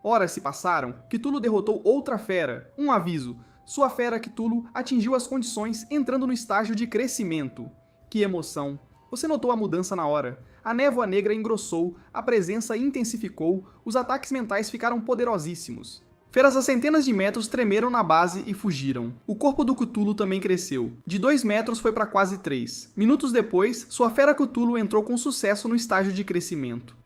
Horas se passaram, Cthulhu derrotou outra fera. Um aviso: sua fera Cthulhu atingiu as condições entrando no estágio de crescimento. Que emoção! Você notou a mudança na hora. A névoa negra engrossou, a presença intensificou, os ataques mentais ficaram poderosíssimos. Feras a centenas de metros tremeram na base e fugiram. O corpo do Cthulhu também cresceu. De 2 metros foi para quase 3. Minutos depois, sua fera Cthulhu entrou com sucesso no estágio de crescimento.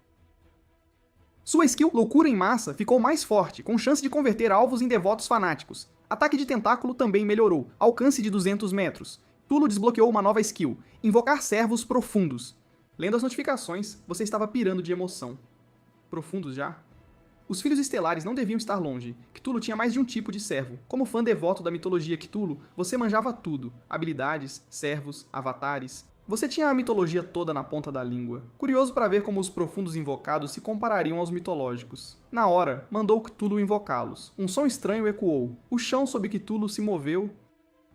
Sua skill Loucura em Massa ficou mais forte, com chance de converter alvos em devotos fanáticos. Ataque de tentáculo também melhorou, alcance de 200 metros. Cthulhu desbloqueou uma nova skill, Invocar Servos Profundos. Lendo as notificações, você estava pirando de emoção. Profundos já? Os Filhos Estelares não deviam estar longe. Cthulhu tinha mais de um tipo de servo. Como fã devoto da mitologia Cthulhu, você manjava tudo. Habilidades, servos, avatares. Você tinha a mitologia toda na ponta da língua. Curioso para ver como os profundos invocados se comparariam aos mitológicos. Na hora, mandou Cthulhu invocá-los. Um som estranho ecoou. O chão sob Cthulhu se moveu.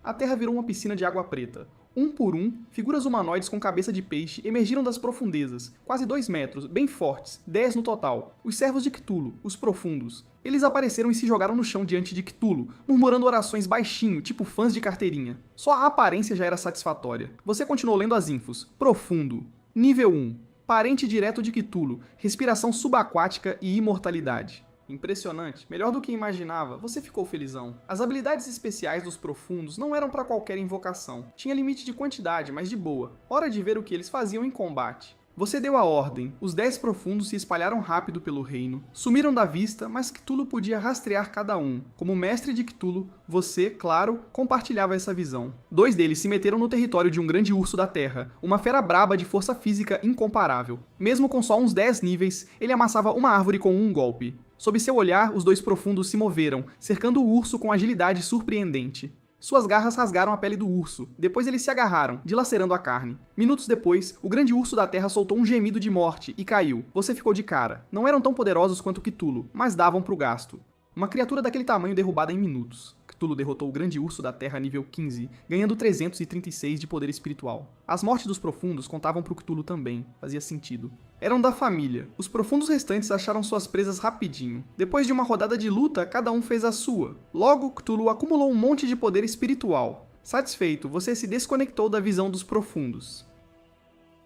A terra virou uma piscina de água preta. Um por um, figuras humanoides com cabeça de peixe emergiram das profundezas, quase 2 metros, bem fortes, 10 no total. Os servos de Cthulhu, os profundos. Eles apareceram e se jogaram no chão diante de Cthulhu, murmurando orações baixinho, tipo fãs de carteirinha. Só a aparência já era satisfatória. Você continuou lendo as infos. Profundo. Nível 1. Parente direto de Cthulhu, respiração subaquática e imortalidade. Impressionante, melhor do que imaginava, você ficou felizão. As habilidades especiais dos profundos não eram para qualquer invocação. Tinha limite de quantidade, mas de boa. Hora de ver o que eles faziam em combate. Você deu a ordem, os 10 profundos se espalharam rápido pelo reino, sumiram da vista, mas Cthulhu podia rastrear cada um. Como mestre de Cthulhu, você, claro, compartilhava essa visão. 2 deles se meteram no território de um grande urso da terra, uma fera braba de força física incomparável. Mesmo com só uns 10 níveis, ele amassava uma árvore com um golpe. Sob seu olhar, os 2 profundos se moveram, cercando o urso com agilidade surpreendente. Suas garras rasgaram a pele do urso, depois eles se agarraram, dilacerando a carne. Minutos depois, o grande urso da terra soltou um gemido de morte e caiu. Você ficou de cara. Não eram tão poderosos quanto Cthulhu, mas davam pro gasto. Uma criatura daquele tamanho derrubada em minutos. Cthulhu derrotou o grande urso da terra nível 15, ganhando 336 de poder espiritual. As mortes dos profundos contavam pro Cthulhu também, fazia sentido. Eram da família. Os profundos restantes acharam suas presas rapidinho. Depois de uma rodada de luta, cada um fez a sua. Logo, Cthulhu acumulou um monte de poder espiritual. Satisfeito, você se desconectou da visão dos profundos.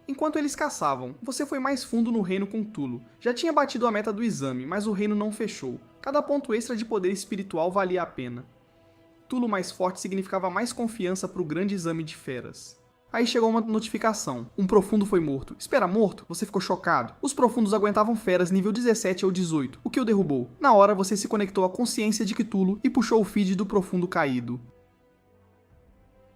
Enquanto eles caçavam, você foi mais fundo no reino com Cthulhu. Já tinha batido a meta do exame, mas o reino não fechou. Cada ponto extra de poder espiritual valia a pena. Cthulhu mais forte significava mais confiança para o grande exame de feras. Aí chegou uma notificação. Um profundo foi morto. Espera, morto? Você ficou chocado? Os profundos aguentavam feras nível 17 ou 18, o que o derrubou. Na hora, você se conectou à consciência de Cthulhu e puxou o feed do profundo caído.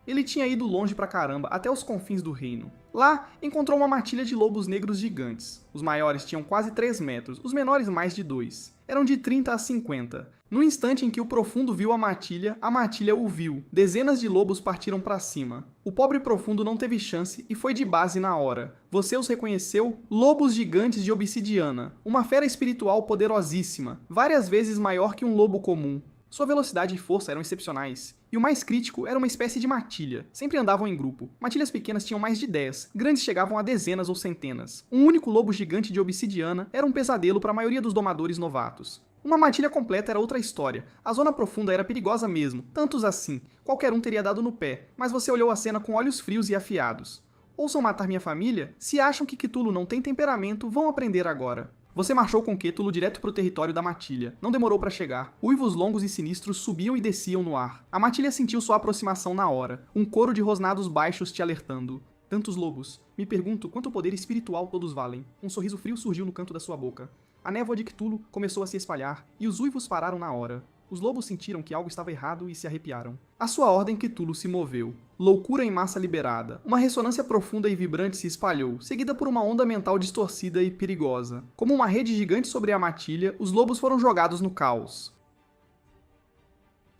Ele tinha ido longe pra caramba, até os confins do reino. Lá, encontrou uma matilha de lobos negros gigantes. Os maiores tinham quase 3 metros, os menores mais de 2. Eram de 30 a 50. No instante em que o profundo viu a matilha o viu. Dezenas de lobos partiram pra cima. O pobre profundo não teve chance e foi de base na hora. Você os reconheceu? Lobos gigantes de obsidiana. Uma fera espiritual poderosíssima, várias vezes maior que um lobo comum. Sua velocidade e força eram excepcionais. E o mais crítico era uma espécie de matilha. Sempre andavam em grupo. Matilhas pequenas tinham mais de 10, grandes chegavam a dezenas ou centenas. Um único lobo gigante de obsidiana era um pesadelo para a maioria dos domadores novatos. Uma matilha completa era outra história. A zona profunda era perigosa mesmo, tantos assim. Qualquer um teria dado no pé, mas você olhou a cena com olhos frios e afiados. Ousam matar minha família? Se acham que Cthulhu não tem temperamento, vão aprender agora. Você marchou com Cthulhu direto para o território da matilha. Não demorou para chegar. Uivos longos e sinistros subiam e desciam no ar. A matilha sentiu sua aproximação na hora. Um coro de rosnados baixos te alertando. Tantos lobos. Me pergunto quanto poder espiritual todos valem. Um sorriso frio surgiu no canto da sua boca. A névoa de Cthulhu começou a se espalhar, e os uivos pararam na hora. Os lobos sentiram que algo estava errado e se arrepiaram. A sua ordem Cthulhu se moveu. Loucura em massa liberada. Uma ressonância profunda e vibrante se espalhou, seguida por uma onda mental distorcida e perigosa. Como uma rede gigante sobre a matilha, os lobos foram jogados no caos.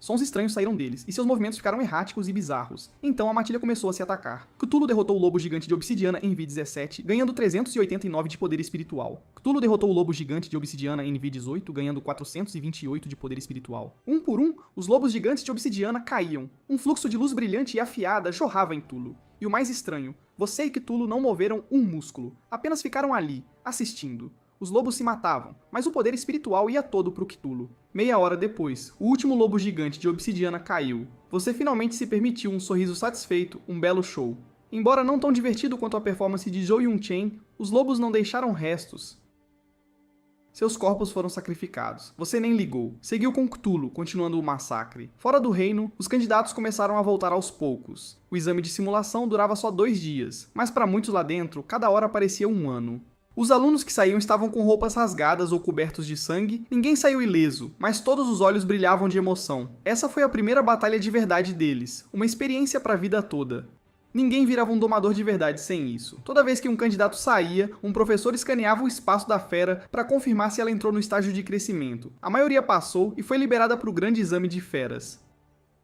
Sons estranhos saíram deles, e seus movimentos ficaram erráticos e bizarros. Então a matilha começou a se atacar. Cthulhu derrotou o lobo gigante de obsidiana em V17, ganhando 389 de poder espiritual. Cthulhu derrotou o lobo gigante de obsidiana em V18, ganhando 428 de poder espiritual. Um por um, os lobos gigantes de obsidiana caíam. Um fluxo de luz brilhante e afiada jorrava em Cthulhu. E o mais estranho, você e Cthulhu não moveram um músculo, apenas ficaram ali, assistindo. Os lobos se matavam, mas o poder espiritual ia todo pro Cthulhu. Meia hora depois, o último lobo gigante de obsidiana caiu. Você finalmente se permitiu um sorriso satisfeito, um belo show. Embora não tão divertido quanto a performance de Zhou Yun-chen, os lobos não deixaram restos. Seus corpos foram sacrificados. Você nem ligou. Seguiu com Cthulhu, continuando o massacre. Fora do reino, os candidatos começaram a voltar aos poucos. O exame de simulação durava só 2 dias, mas para muitos lá dentro, cada hora parecia um ano. Os alunos que saíam estavam com roupas rasgadas ou cobertos de sangue, ninguém saiu ileso, mas todos os olhos brilhavam de emoção. Essa foi a primeira batalha de verdade deles, uma experiência para a vida toda. Ninguém virava um domador de verdade sem isso. Toda vez que um candidato saía, um professor escaneava o espaço da fera para confirmar se ela entrou no estágio de crescimento. A maioria passou e foi liberada para o grande exame de feras.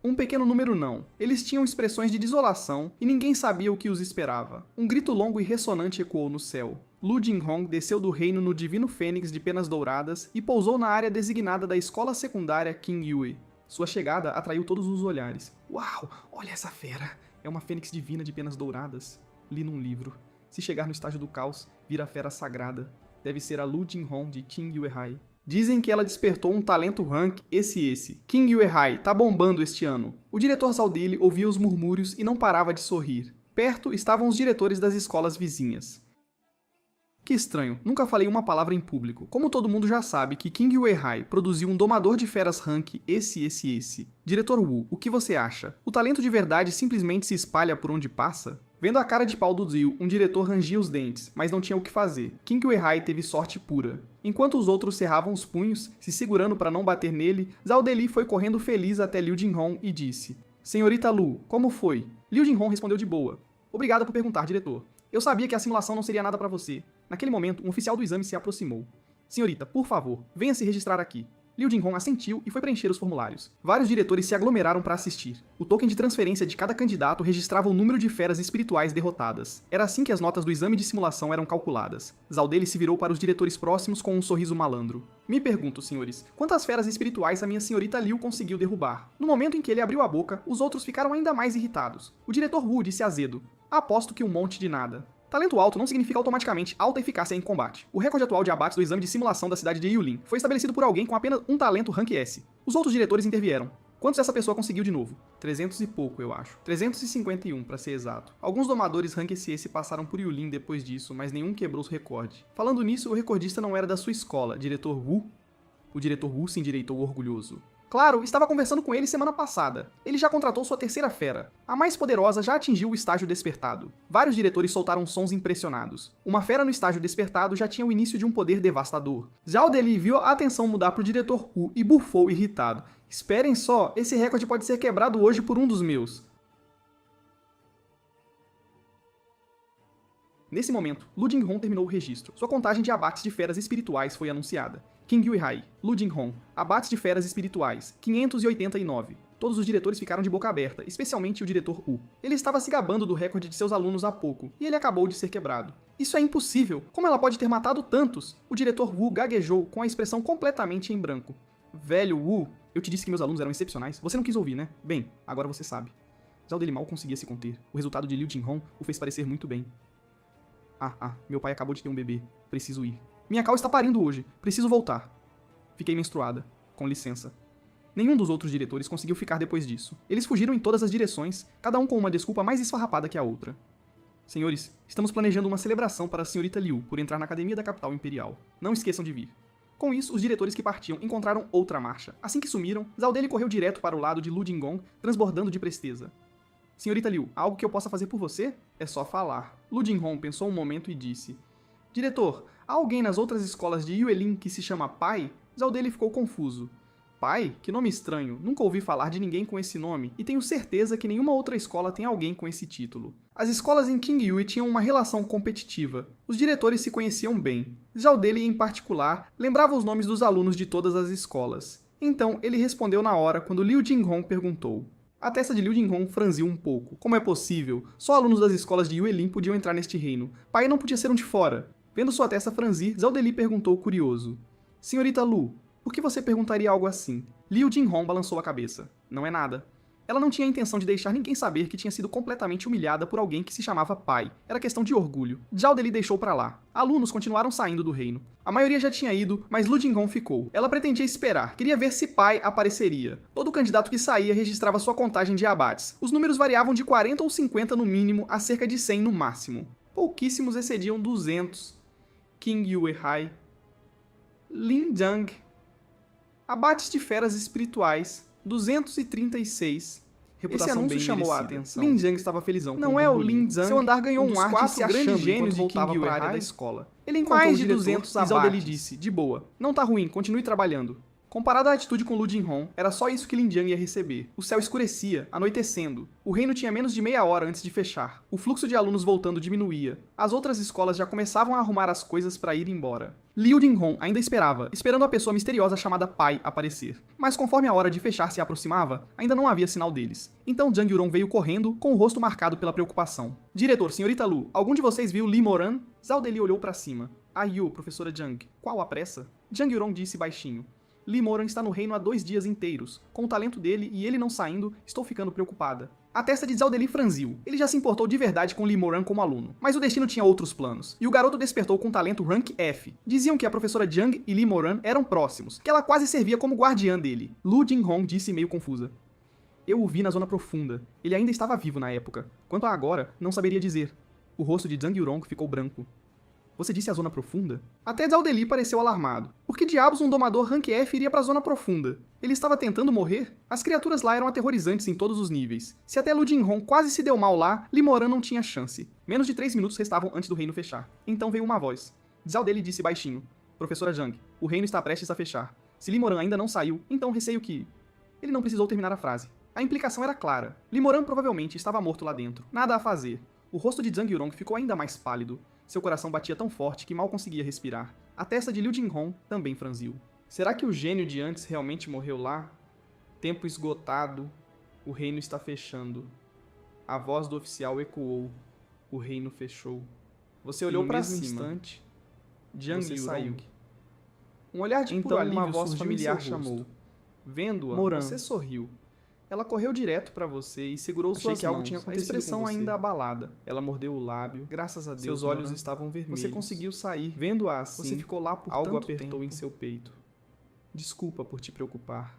Um pequeno número não. Eles tinham expressões de desolação e ninguém sabia o que os esperava. Um grito longo e ressonante ecoou no céu. Lu Jinhong desceu do reino no Divino Fênix de Penas Douradas e pousou na área designada da escola secundária Qing Yue. Sua chegada atraiu todos os olhares. Uau, olha essa fera! É uma fênix divina de penas douradas. Li num livro. Se chegar no estágio do caos, vira a fera sagrada. Deve ser a Lu Jinhong de Qing Yuehai. Dizem que ela despertou um talento rank esse. Qing Yuehai tá bombando este ano. O diretor Zaldili ouvia os murmúrios e não parava de sorrir. Perto estavam os diretores das escolas vizinhas. Que estranho, nunca falei uma palavra em público. Como todo mundo já sabe que Qing Yuehai produziu um domador de feras rank esse. Diretor Wu, o que você acha? O talento de verdade simplesmente se espalha por onde passa? Vendo a cara de pau do Zil, um diretor rangia os dentes, mas não tinha o que fazer. Qing Yuehai teve sorte pura. Enquanto os outros cerravam os punhos, se segurando para não bater nele, Zhao Deli foi correndo feliz até Liu Jinhong e disse: Senhorita Lu, como foi? Liu Jinhong respondeu de boa. Obrigada por perguntar, diretor. Eu sabia que a simulação não seria nada para você. Naquele momento, um oficial do exame se aproximou. Senhorita, por favor, venha se registrar aqui. Liu Jinhong assentiu e foi preencher os formulários. Vários diretores se aglomeraram para assistir. O token de transferência de cada candidato registrava o número de feras espirituais derrotadas. Era assim que as notas do exame de simulação eram calculadas. Zaldeli se virou para os diretores próximos com um sorriso malandro. Me pergunto, senhores, quantas feras espirituais a minha senhorita Liu conseguiu derrubar? No momento em que ele abriu a boca, os outros ficaram ainda mais irritados. O diretor Wu disse azedo: aposto que um monte de nada. Talento alto não significa automaticamente alta eficácia em combate. O recorde atual de abates do exame de simulação da cidade de Yulin foi estabelecido por alguém com apenas um talento rank S. Os outros diretores intervieram. Quantos essa pessoa conseguiu de novo? 300 e pouco, eu acho. 351, para ser exato. Alguns domadores rank SS passaram por Yulin depois disso, mas nenhum quebrou o recorde. Falando nisso, o recordista não era da sua escola, diretor Wu? O diretor Wu se endireitou orgulhoso. Claro, estava conversando com ele semana passada. Ele já contratou sua terceira fera. A mais poderosa já atingiu o estágio despertado. Vários diretores soltaram sons impressionados. Uma fera no estágio despertado já tinha o início de um poder devastador. Zhao Deli viu a atenção mudar para o diretor Hu e bufou irritado. Esperem só, esse recorde pode ser quebrado hoje por um dos meus. Nesse momento, Lu Jinghong terminou o registro. Sua contagem de abates de feras espirituais foi anunciada. King Yuehai, Lu Jinghong, abates de feras espirituais, 589. Todos os diretores ficaram de boca aberta, especialmente o diretor Hu. Ele estava se gabando do recorde de seus alunos há pouco, e ele acabou de ser quebrado. Isso é impossível! Como ela pode ter matado tantos? O diretor Hu gaguejou com a expressão completamente em branco. Velho Hu, eu te disse que meus alunos eram excepcionais. Você não quis ouvir, né? Bem, agora você sabe. Zhao Deli mal conseguia se conter. O resultado de Liu Jinghong o fez parecer muito bem. Meu pai acabou de ter um bebê. Preciso ir. Minha Cao está parindo hoje. Preciso voltar. Fiquei menstruada. Com licença. Nenhum dos outros diretores conseguiu ficar depois disso. Eles fugiram em todas as direções, cada um com uma desculpa mais esfarrapada que a outra. Senhores, estamos planejando uma celebração para a senhorita Liu por entrar na Academia da Capital Imperial. Não esqueçam de vir. Com isso, os diretores que partiam encontraram outra marcha. Assim que sumiram, Zhao Deli correu direto para o lado de Lu Jinghong, transbordando de presteza. Senhorita Liu, há algo que eu possa fazer por você? É só falar. Lu Jinghong pensou um momento e disse: Diretor, há alguém nas outras escolas de Yuelin que se chama Pai? Zhao Deli ficou confuso. Pai? Que nome estranho. Nunca ouvi falar de ninguém com esse nome, e tenho certeza que nenhuma outra escola tem alguém com esse título. As escolas em Qingyue tinham uma relação competitiva. Os diretores se conheciam bem. Zhao Deli, em particular, lembrava os nomes dos alunos de todas as escolas. Então, ele respondeu na hora quando Liu Jinghong perguntou. A testa de Liu Jinghong franziu um pouco. Como é possível? Só alunos das escolas de Yuelin podiam entrar neste reino. Pai não podia ser um de fora. Vendo sua testa franzir, Zhao Deli perguntou curioso. Senhorita Lu, por que você perguntaria algo assim? Liu Jinghong balançou a cabeça. Não é nada. Ela não tinha a intenção de deixar ninguém saber que tinha sido completamente humilhada por alguém que se chamava pai. Era questão de orgulho. Zhao Deli deixou pra lá. Alunos continuaram saindo do reino. A maioria já tinha ido, mas Lu Jinghong ficou. Ela pretendia esperar. Queria ver se pai apareceria. Todo candidato que saía registrava sua contagem de abates. Os números variavam de 40 ou 50 no mínimo a cerca de 100 no máximo. Pouquíssimos excediam 200. King Yuehai. Lin Zhang. Abates de feras espirituais. 236. Esse anúncio chamou a atenção. Lin Zhang estava felizão. Não é o Lin Zhang. Seu andar ganhou um ar de se grandes gênios voltava para a área da escola. Ele encontrou mais de 200 abates. Zhao Deli disse, de boa. Não tá ruim, continue trabalhando. Comparado à atitude com Lu Jinghong, era só isso que Lin Zhang ia receber. O céu escurecia, anoitecendo. O reino tinha menos de meia hora antes de fechar. O fluxo de alunos voltando diminuía. As outras escolas já começavam a arrumar as coisas para ir embora. Liu Jinghong ainda esperava, esperando a pessoa misteriosa chamada Pai aparecer. Mas conforme a hora de fechar se aproximava, ainda não havia sinal deles. Então Zhang Yurong veio correndo, com o rosto marcado pela preocupação. Diretor, senhorita Lu, algum de vocês viu Li Moran? Zhao Deli olhou para cima. Yu, professora Zhang, qual a pressa? Zhang Yurong disse baixinho. Li Moran está no reino há 2 dias inteiros. Com o talento dele e ele não saindo, estou ficando preocupada. A testa de Zhao Deli franziu. Ele já se importou de verdade com Li Moran como aluno. Mas o destino tinha outros planos. E o garoto despertou com talento Rank F. Diziam que a professora Zhang e Li Moran eram próximos, que ela quase servia como guardiã dele. Lu Jinghong disse meio confusa. Eu o vi na Zona Profunda. Ele ainda estava vivo na época. Quanto a agora, não saberia dizer. O rosto de Zhang Yurong ficou branco. Você disse a Zona Profunda? Até Zhao Deli pareceu alarmado. Por que diabos um domador Rank F iria para a Zona Profunda? Ele estava tentando morrer? As criaturas lá eram aterrorizantes em todos os níveis. Se até Lu Jinghong quase se deu mal lá, Li Moran não tinha chance. Menos de 3 minutos restavam antes do reino fechar. Então veio uma voz. Zhao Deli disse baixinho. Professora Zhang, o reino está prestes a fechar. Se Li Moran ainda não saiu, então receio que... Ele não precisou terminar a frase. A implicação era clara. Li Moran provavelmente estava morto lá dentro. Nada a fazer. O rosto de Zhang Yurong ficou ainda mais pálido. Seu coração batia tão forte que mal conseguia respirar. A testa de Liu Jinghong também franziu. Será que o gênio de antes realmente morreu lá? Tempo esgotado. O reino está fechando. A voz do oficial ecoou. O reino fechou. Você olhou para cima. Instante, Zhang Yurong saiu. Um olhar de puro alívio uma voz familiar chamou. Vendo-a, você sorriu. Ela correu direto pra você e segurou suas mãos. Que algo tinha acontecido. A expressão ainda abalada. Ela mordeu o lábio. Graças a Deus, seus olhos estavam vermelhos. Você conseguiu sair. Vendo-a assim, você ficou lá por tanto tempo. Algo apertou em seu peito. Desculpa por te preocupar.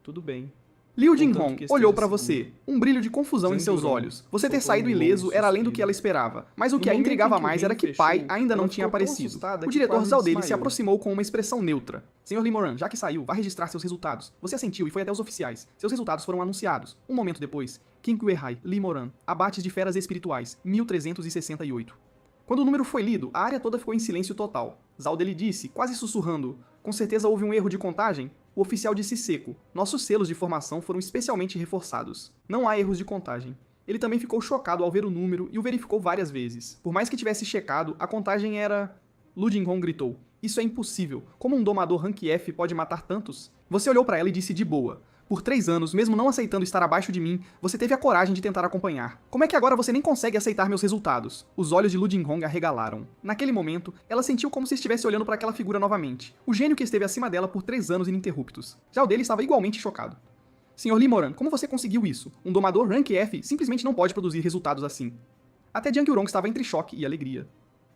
Tudo bem. Liu Jinhong olhou para você, um brilho de confusão em seus olhos. Você ter saído ileso era além do que ela esperava, mas o que a intrigava mais era que Pai ainda não tinha aparecido. O diretor Zhao dele se aproximou com uma expressão neutra. Sr. Li Moran, já que saiu, vá registrar seus resultados. Você assentiu e foi até os oficiais. Seus resultados foram anunciados. Um momento depois, Qing Weihai, Li Moran, abates de feras espirituais, 1368. Quando o número foi lido, a área toda ficou em silêncio total. Zhao dele disse, quase sussurrando, com certeza houve um erro de contagem? O oficial disse seco. Nossos selos de formação foram especialmente reforçados. Não há erros de contagem. Ele também ficou chocado ao ver o número e o verificou várias vezes. Por mais que tivesse checado, a contagem era... Lu Jinhong gritou. Isso é impossível. Como um domador Rank F pode matar tantos? Você olhou para ela e disse de boa. Por 3 anos, mesmo não aceitando estar abaixo de mim, você teve a coragem de tentar acompanhar. Como é que agora você nem consegue aceitar meus resultados? Os olhos de Lu Jinhong arregalaram. Naquele momento, ela sentiu como se estivesse olhando para aquela figura novamente. O gênio que esteve acima dela por 3 anos ininterruptos. Já o dele estava igualmente chocado. Sr. Li Moran, como você conseguiu isso? Um domador Rank F simplesmente não pode produzir resultados assim. Até Jiang Yurong estava entre choque e alegria.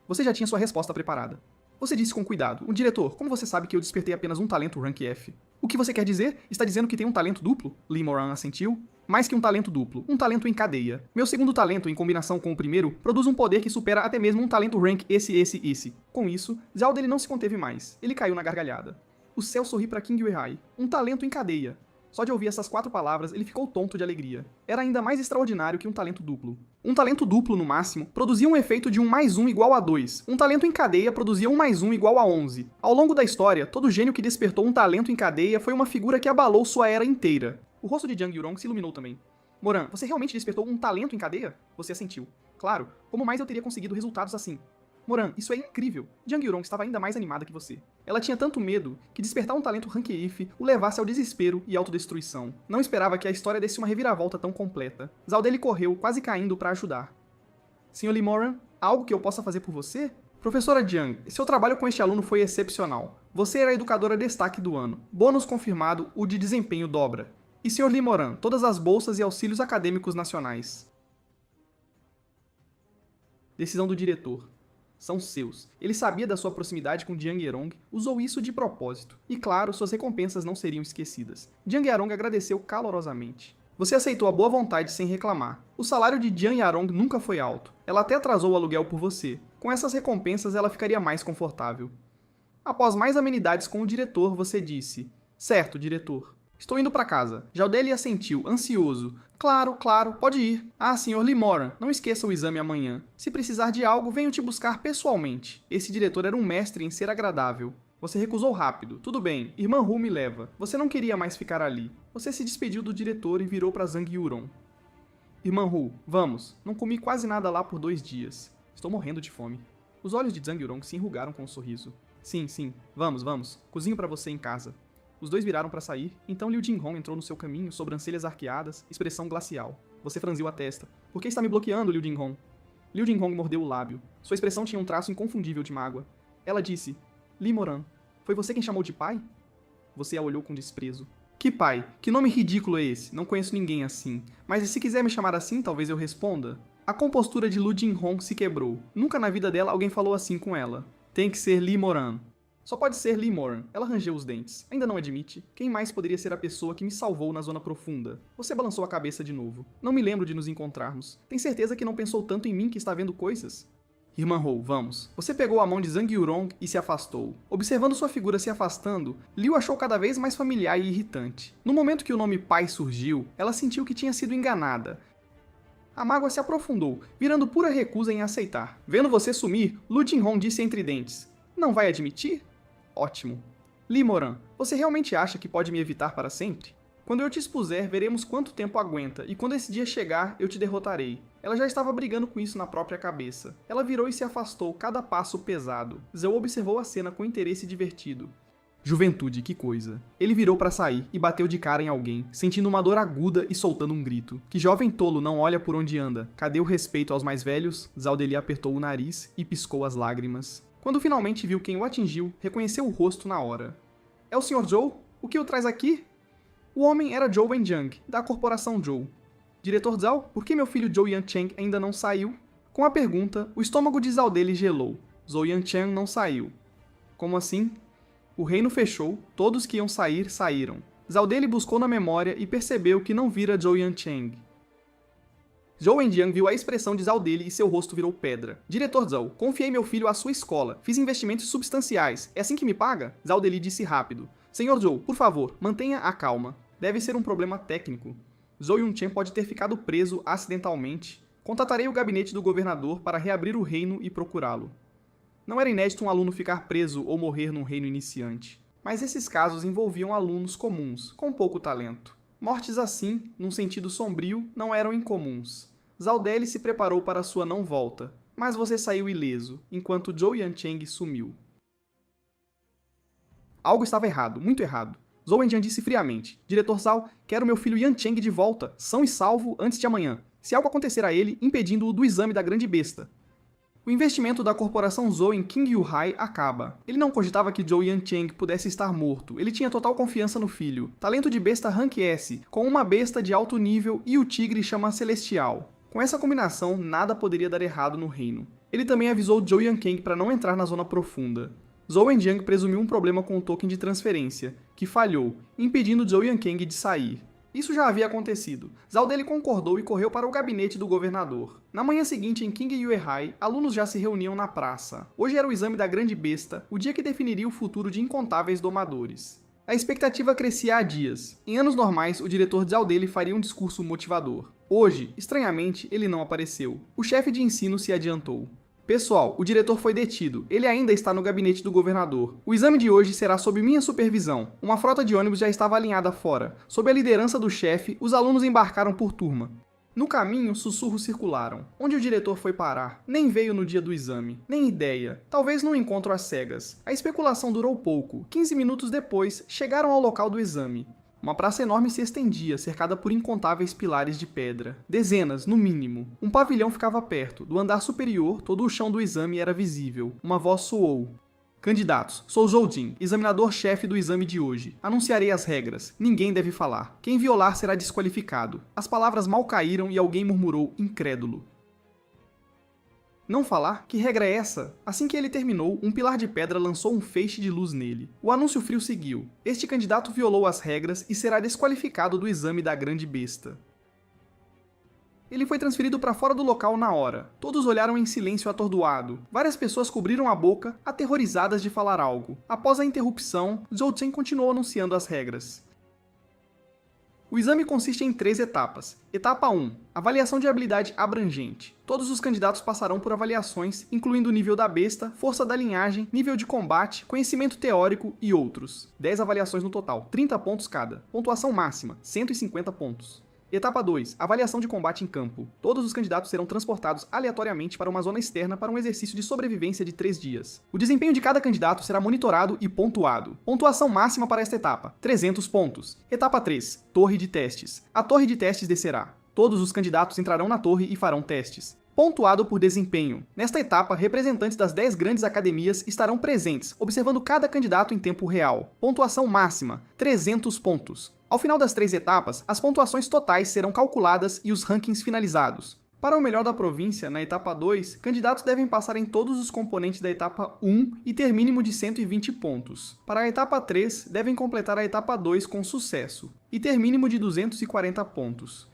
Você já tinha sua resposta preparada. Você disse com cuidado, o diretor, como você sabe que eu despertei apenas um talento Rank F? O que você quer dizer? Está dizendo que tem um talento duplo? Li Moran assentiu. Mais que um talento duplo, um talento em cadeia. Meu segundo talento, em combinação com o primeiro, produz um poder que supera até mesmo um talento Rank esse. Com isso, Zhao dele não se conteve mais. Ele caiu na gargalhada. O céu sorri para Qing Weihai. Um talento em cadeia. Só de ouvir essas 4 palavras, ele ficou tonto de alegria. Era ainda mais extraordinário que um talento duplo. Um talento duplo, no máximo, produzia um efeito de 1 mais 1 igual a 2. Um talento em cadeia produzia 1 mais 1 igual a 11. Ao longo da história, todo gênio que despertou um talento em cadeia foi uma figura que abalou sua era inteira. O rosto de Jiang Yurong se iluminou também. Moran, você realmente despertou um talento em cadeia? Você assentiu. Claro, como mais eu teria conseguido resultados assim? Moran, isso é incrível. Jiang Yurong estava ainda mais animada que você. Ela tinha tanto medo que despertar um talento Rank If o levasse ao desespero e autodestruição. Não esperava que a história desse uma reviravolta tão completa. Zhao dele correu, quase caindo para ajudar. Sr. Li Moran, algo que eu possa fazer por você? Professora Jiang, seu trabalho com este aluno foi excepcional. Você era a educadora destaque do ano. Bônus confirmado, o de desempenho dobra. E Sr. Li Moran, todas as bolsas e auxílios acadêmicos nacionais. Decisão do diretor. São seus. Ele sabia da sua proximidade com Jiang Yurong, usou isso de propósito. E claro, suas recompensas não seriam esquecidas. Jiang Yurong agradeceu calorosamente. Você aceitou a boa vontade sem reclamar. O salário de Jiang Yurong nunca foi alto. Ela até atrasou o aluguel por você. Com essas recompensas, ela ficaria mais confortável. Após mais amenidades com o diretor, você disse: certo, diretor. Estou indo para casa. Zhao dele assentiu, ansioso. Claro, pode ir. Ah, Sr. Li Moran, não esqueça o exame amanhã. Se precisar de algo, venho te buscar pessoalmente. Esse diretor era um mestre em ser agradável. Você recusou rápido. Tudo bem, Irmã Hu me leva. Você não queria mais ficar ali. Você se despediu do diretor e virou para Zhang Yurong. Irmã Hu, vamos. Não comi quase nada lá por 2 dias. Estou morrendo de fome. Os olhos de Zhang Yurong se enrugaram com um sorriso. Sim, vamos. Cozinho para você em casa. Os dois viraram para sair, então Liu Jinhong entrou no seu caminho, sobrancelhas arqueadas, expressão glacial. Você franziu a testa. Por que está me bloqueando, Liu Jinhong? Liu Jinhong mordeu o lábio. Sua expressão tinha um traço inconfundível de mágoa. Ela disse: Li Moran, foi você quem chamou de pai? Você a olhou com desprezo. Que pai? Que nome ridículo é esse? Não conheço ninguém assim. Mas se quiser me chamar assim, talvez eu responda. A compostura de Lu Jinhong se quebrou. Nunca na vida dela alguém falou assim com ela. Tem que ser Li Moran. Só pode ser Li Moran. Ela rangeu os dentes. Ainda não admite? Quem mais poderia ser a pessoa que me salvou na zona profunda? Você balançou a cabeça de novo. Não me lembro de nos encontrarmos. Tem certeza que não pensou tanto em mim que está vendo coisas? Irmã Hou, vamos. Você pegou a mão de Zhang Yurong e se afastou. Observando sua figura se afastando, Liu achou cada vez mais familiar e irritante. No momento que o nome pai surgiu, ela sentiu que tinha sido enganada. A mágoa se aprofundou, virando pura recusa em aceitar. Vendo você sumir, Lu Jinhong disse entre dentes: não vai admitir? Ótimo. Li Moran, você realmente acha que pode me evitar para sempre? Quando eu te expuser, veremos quanto tempo aguenta, e quando esse dia chegar, eu te derrotarei. Ela já estava brigando com isso na própria cabeça. Ela virou e se afastou, cada passo pesado. Zhou observou a cena com interesse divertido. Juventude, que coisa. Ele virou para sair e bateu de cara em alguém, sentindo uma dor aguda e soltando um grito. Que jovem tolo não olha por onde anda? Cadê o respeito aos mais velhos? Zhao Deli apertou o nariz e piscou as lágrimas. Quando finalmente viu quem o atingiu, reconheceu o rosto na hora. É o Sr. Zhou? O que o traz aqui? O homem era Zhou Wenjiang, da corporação Zhou. Diretor Zhao, por que meu filho Zhou Yancheng ainda não saiu? Com a pergunta, o estômago de Zhao dele gelou. Zhou Yancheng não saiu. Como assim? O reino fechou, todos que iam sair, saíram. Zhao Deli buscou na memória e percebeu que não vira Zhou Yancheng. Zhou Wenjiang viu a expressão de Zhao Deli e seu rosto virou pedra. Diretor Zhou, confiei meu filho à sua escola. Fiz investimentos substanciais. É assim que me paga? Zhao Deli disse rápido. Senhor Zhou, por favor, mantenha a calma. Deve ser um problema técnico. Zhou Yunchen pode ter ficado preso acidentalmente. Contatarei o gabinete do governador para reabrir o reino e procurá-lo. Não era inédito um aluno ficar preso ou morrer num reino iniciante. Mas esses casos envolviam alunos comuns, com pouco talento. Mortes assim, num sentido sombrio, não eram incomuns. Zhao Deli se preparou para sua não volta, mas você saiu ileso, enquanto Zhou Yancheng sumiu. Algo estava errado, muito errado. Zhou Wenjiang disse friamente. Diretor Zhao, quero meu filho Yancheng de volta, são e salvo, antes de amanhã. Se algo acontecer a ele, impedindo-o do exame da grande besta. O investimento da corporação Zhou em King Yuhai acaba. Ele não cogitava que Zhou Yancheng pudesse estar morto. Ele tinha total confiança no filho. Talento de besta Rank S, com uma besta de alto nível e o tigre chama Celestial. Com essa combinação, nada poderia dar errado no reino. Ele também avisou Zhou Yancheng para não entrar na zona profunda. Zhou Wenjiang presumiu um problema com o token de transferência, que falhou, impedindo Zhou Yancheng de sair. Isso já havia acontecido. Zhao Deli concordou e correu para o gabinete do governador. Na manhã seguinte, em King Yuehai, alunos já se reuniam na praça. Hoje era o exame da grande besta, o dia que definiria o futuro de incontáveis domadores. A expectativa crescia há dias. Em anos normais, o diretor Zhao Deli faria um discurso motivador. Hoje, estranhamente, ele não apareceu. O chefe de ensino se adiantou. Pessoal, o diretor foi detido. Ele ainda está no gabinete do governador. O exame de hoje será sob minha supervisão. Uma frota de ônibus já estava alinhada fora. Sob a liderança do chefe, os alunos embarcaram por turma. No caminho, sussurros circularam. Onde o diretor foi parar? Nem veio no dia do exame. Nem ideia. Talvez num encontro às cegas. A especulação durou pouco. 15 minutos depois, chegaram ao local do exame. Uma praça enorme se estendia, cercada por incontáveis pilares de pedra. Dezenas, no mínimo. Um pavilhão ficava perto. Do andar superior, todo o chão do exame era visível. Uma voz soou. Candidatos, sou Zhou Jin, examinador-chefe do exame de hoje. Anunciarei as regras. Ninguém deve falar. Quem violar será desqualificado. As palavras mal caíram e alguém murmurou, incrédulo. Não falar? Que regra é essa? Assim que ele terminou, um pilar de pedra lançou um feixe de luz nele. O anúncio frio seguiu. Este candidato violou as regras e será desqualificado do exame da grande besta. Ele foi transferido para fora do local na hora. Todos olharam em silêncio atordoado. Várias pessoas cobriram a boca, aterrorizadas de falar algo. Após a interrupção, Zhou Chen continuou anunciando as regras. O exame consiste em 3 etapas. Etapa 1. Avaliação de habilidade abrangente. Todos os candidatos passarão por avaliações, incluindo o nível da besta, força da linhagem, nível de combate, conhecimento teórico e outros. 10 avaliações no total, 30 pontos cada. Pontuação máxima, 150 pontos. Etapa 2. Avaliação de combate em campo. Todos os candidatos serão transportados aleatoriamente para uma zona externa para um exercício de sobrevivência de 3 dias. O desempenho de cada candidato será monitorado e pontuado. Pontuação máxima para esta etapa, 300 pontos. Etapa 3. Torre de testes. A torre de testes descerá. Todos os candidatos entrarão na torre e farão testes. Pontuado por desempenho. Nesta etapa, representantes das 10 grandes academias estarão presentes, observando cada candidato em tempo real. Pontuação máxima, 300 pontos. Ao final das 3 etapas, as pontuações totais serão calculadas e os rankings finalizados. Para o melhor da província, na etapa 2, candidatos devem passar em todos os componentes da etapa 1 e ter mínimo de 120 pontos. Para a etapa 3, devem completar a etapa 2 com sucesso e ter mínimo de 240 pontos.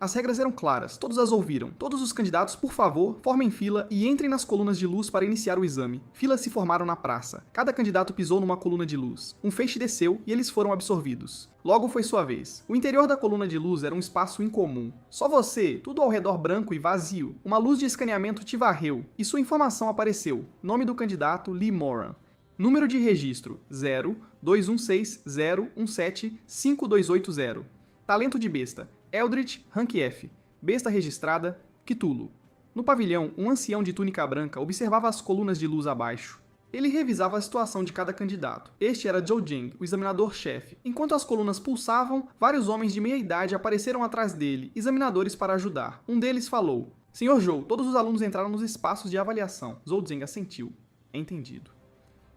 As regras eram claras, todos as ouviram. Todos os candidatos, por favor, formem fila e entrem nas colunas de luz para iniciar o exame. Filas se formaram na praça. Cada candidato pisou numa coluna de luz. Um feixe desceu e eles foram absorvidos. Logo foi sua vez. O interior da coluna de luz era um espaço incomum. Só você, tudo ao redor branco e vazio. Uma luz de escaneamento te varreu e sua informação apareceu. Nome do candidato, Lee Moran. Número de registro, 02160175280. Talento de besta, Eldritch, Rank F. Besta registrada, Cthulhu. No pavilhão, um ancião de túnica branca observava as colunas de luz abaixo. Ele revisava a situação de cada candidato. Este era Zhou Jing, o examinador-chefe. Enquanto as colunas pulsavam, vários homens de meia idade apareceram atrás dele, examinadores para ajudar. Um deles falou: Senhor Zhou, todos os alunos entraram nos espaços de avaliação. Zhou Jing assentiu. Entendido.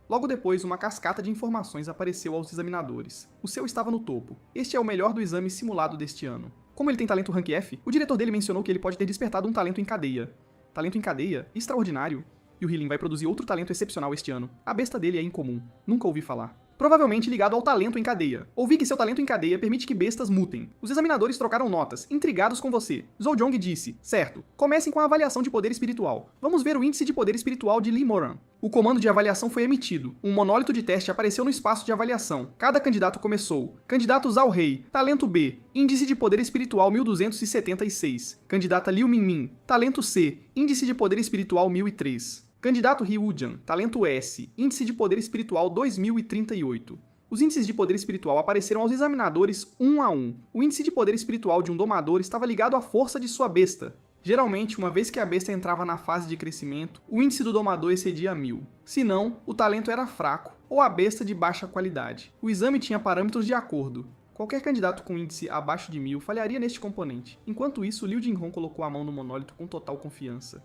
Logo depois, uma cascata de informações apareceu aos examinadores. O seu estava no topo. Este é o melhor do exame simulado deste ano. Como ele tem talento Rank F, o diretor dele mencionou que ele pode ter despertado um talento em cadeia. Talento em cadeia? Extraordinário. E o Healing vai produzir outro talento excepcional este ano. A besta dele é incomum. Nunca ouvi falar. provavelmente ligado ao talento em cadeia. Ouvi que seu talento em cadeia permite que bestas mutem. Os examinadores trocaram notas, intrigados com você. Zhou-Jong disse, certo, comecem com a avaliação de poder espiritual. Vamos ver o índice de poder espiritual de Lee Moran. O comando de avaliação foi emitido. Um monólito de teste apareceu no espaço de avaliação. Cada candidato começou. Candidato Zhao Rei, talento B, índice de poder espiritual 1276. Candidata Liu Minmin, talento C, índice de poder espiritual 1003. Candidato Ryujan, talento S, índice de poder espiritual 2038. Os índices de poder espiritual apareceram aos examinadores um a um. O índice de poder espiritual de um domador estava ligado à força de sua besta. Geralmente, uma vez que a besta entrava na fase de crescimento, o índice do domador excedia 1000. Se não, o talento era fraco, ou a besta de baixa qualidade. O exame tinha parâmetros de acordo. Qualquer candidato com índice abaixo de 1000 falharia neste componente. Enquanto isso, Liu Jinhong colocou a mão no monólito com total confiança.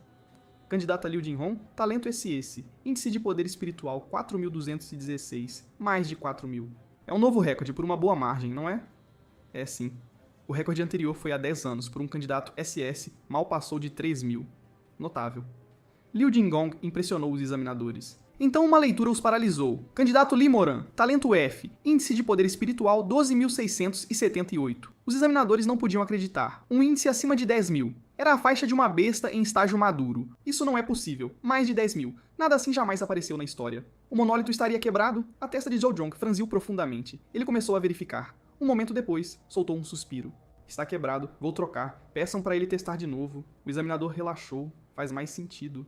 Candidata Liu Jinhong, talento esse. Índice de poder espiritual 4216, mais de 4000. É um novo recorde por uma boa margem, não é? É sim. O recorde anterior foi há 10 anos, por um candidato SS, mal passou de 3000. Notável. Liu Jinhong impressionou os examinadores. Então uma leitura os paralisou. Candidato Lee Moran, talento F, índice de poder espiritual 12.678. Os examinadores não podiam acreditar. Um índice acima de 10.000. Era a faixa de uma besta em estágio maduro. Isso não é possível. Mais de 10.000. Nada assim jamais apareceu na história. O monólito estaria quebrado? A testa de Zhou-Jong franziu profundamente. Ele começou a verificar. Um momento depois, soltou um suspiro. Está quebrado, vou trocar. Peçam para ele testar de novo. O examinador relaxou. Faz mais sentido.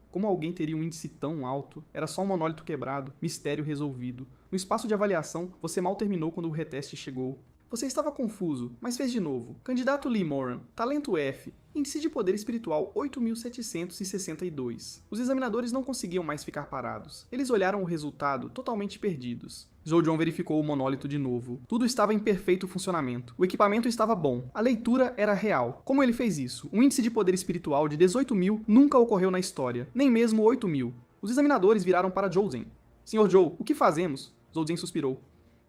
Como alguém teria um índice tão alto? Era só um monólito quebrado, mistério resolvido. No espaço de avaliação, você mal terminou quando o reteste chegou. Você estava confuso, mas fez de novo. Candidato Lee Moran, talento F, índice de poder espiritual 8.762. Os examinadores não conseguiam mais ficar parados. Eles olharam o resultado, totalmente perdidos. Zhou-Jong verificou o monólito de novo. Tudo estava em perfeito funcionamento. O equipamento estava bom. A leitura era real. Como ele fez isso? Um índice de poder espiritual de 18.000 nunca ocorreu na história. Nem mesmo 8.000. Os examinadores viraram para Zhou-Zhen. Sr. Zhou, o que fazemos? Zhou-Zhen suspirou.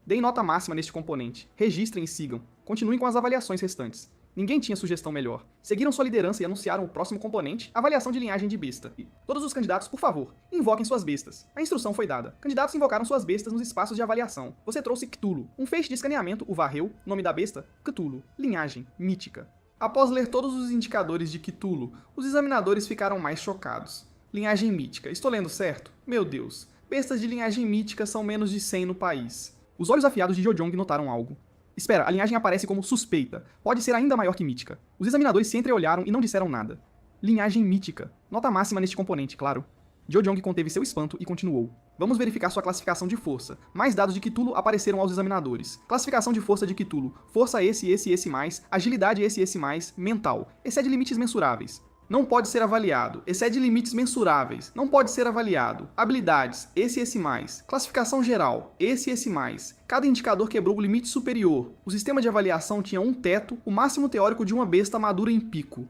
Deem nota máxima neste componente. Registrem e sigam. Continuem com as avaliações restantes. Ninguém tinha sugestão melhor. Seguiram sua liderança e anunciaram o próximo componente, avaliação de linhagem de besta. Todos os candidatos, por favor, invoquem suas bestas. A instrução foi dada. Candidatos invocaram suas bestas nos espaços de avaliação. Você trouxe Cthulhu. Um feixe de escaneamento o varreu. Nome da besta? Cthulhu. Linhagem. Mítica. Após ler todos os indicadores de Cthulhu, os examinadores ficaram mais chocados. Linhagem mítica. Estou lendo certo? Meu Deus. Bestas de linhagem mítica são menos de 100 no país. Os olhos afiados de Zhou-Jong notaram algo. Espera, a linhagem aparece como suspeita. Pode ser ainda maior que mítica. Os examinadores se entreolharam e não disseram nada. Linhagem mítica. Nota máxima neste componente, claro. Zhou-Jong conteve seu espanto e continuou. Vamos verificar sua classificação de força. Mais dados de Cthulhu apareceram aos examinadores. Classificação de força de Cthulhu. Força esse mais. Agilidade esse mais. Mental. Excede limites mensuráveis. Não pode ser avaliado. Excede limites mensuráveis. Não pode ser avaliado. Habilidades. Esse mais. Classificação geral. Esse mais. Cada indicador quebrou o limite superior. O sistema de avaliação tinha um teto, o máximo teórico de uma besta madura em pico.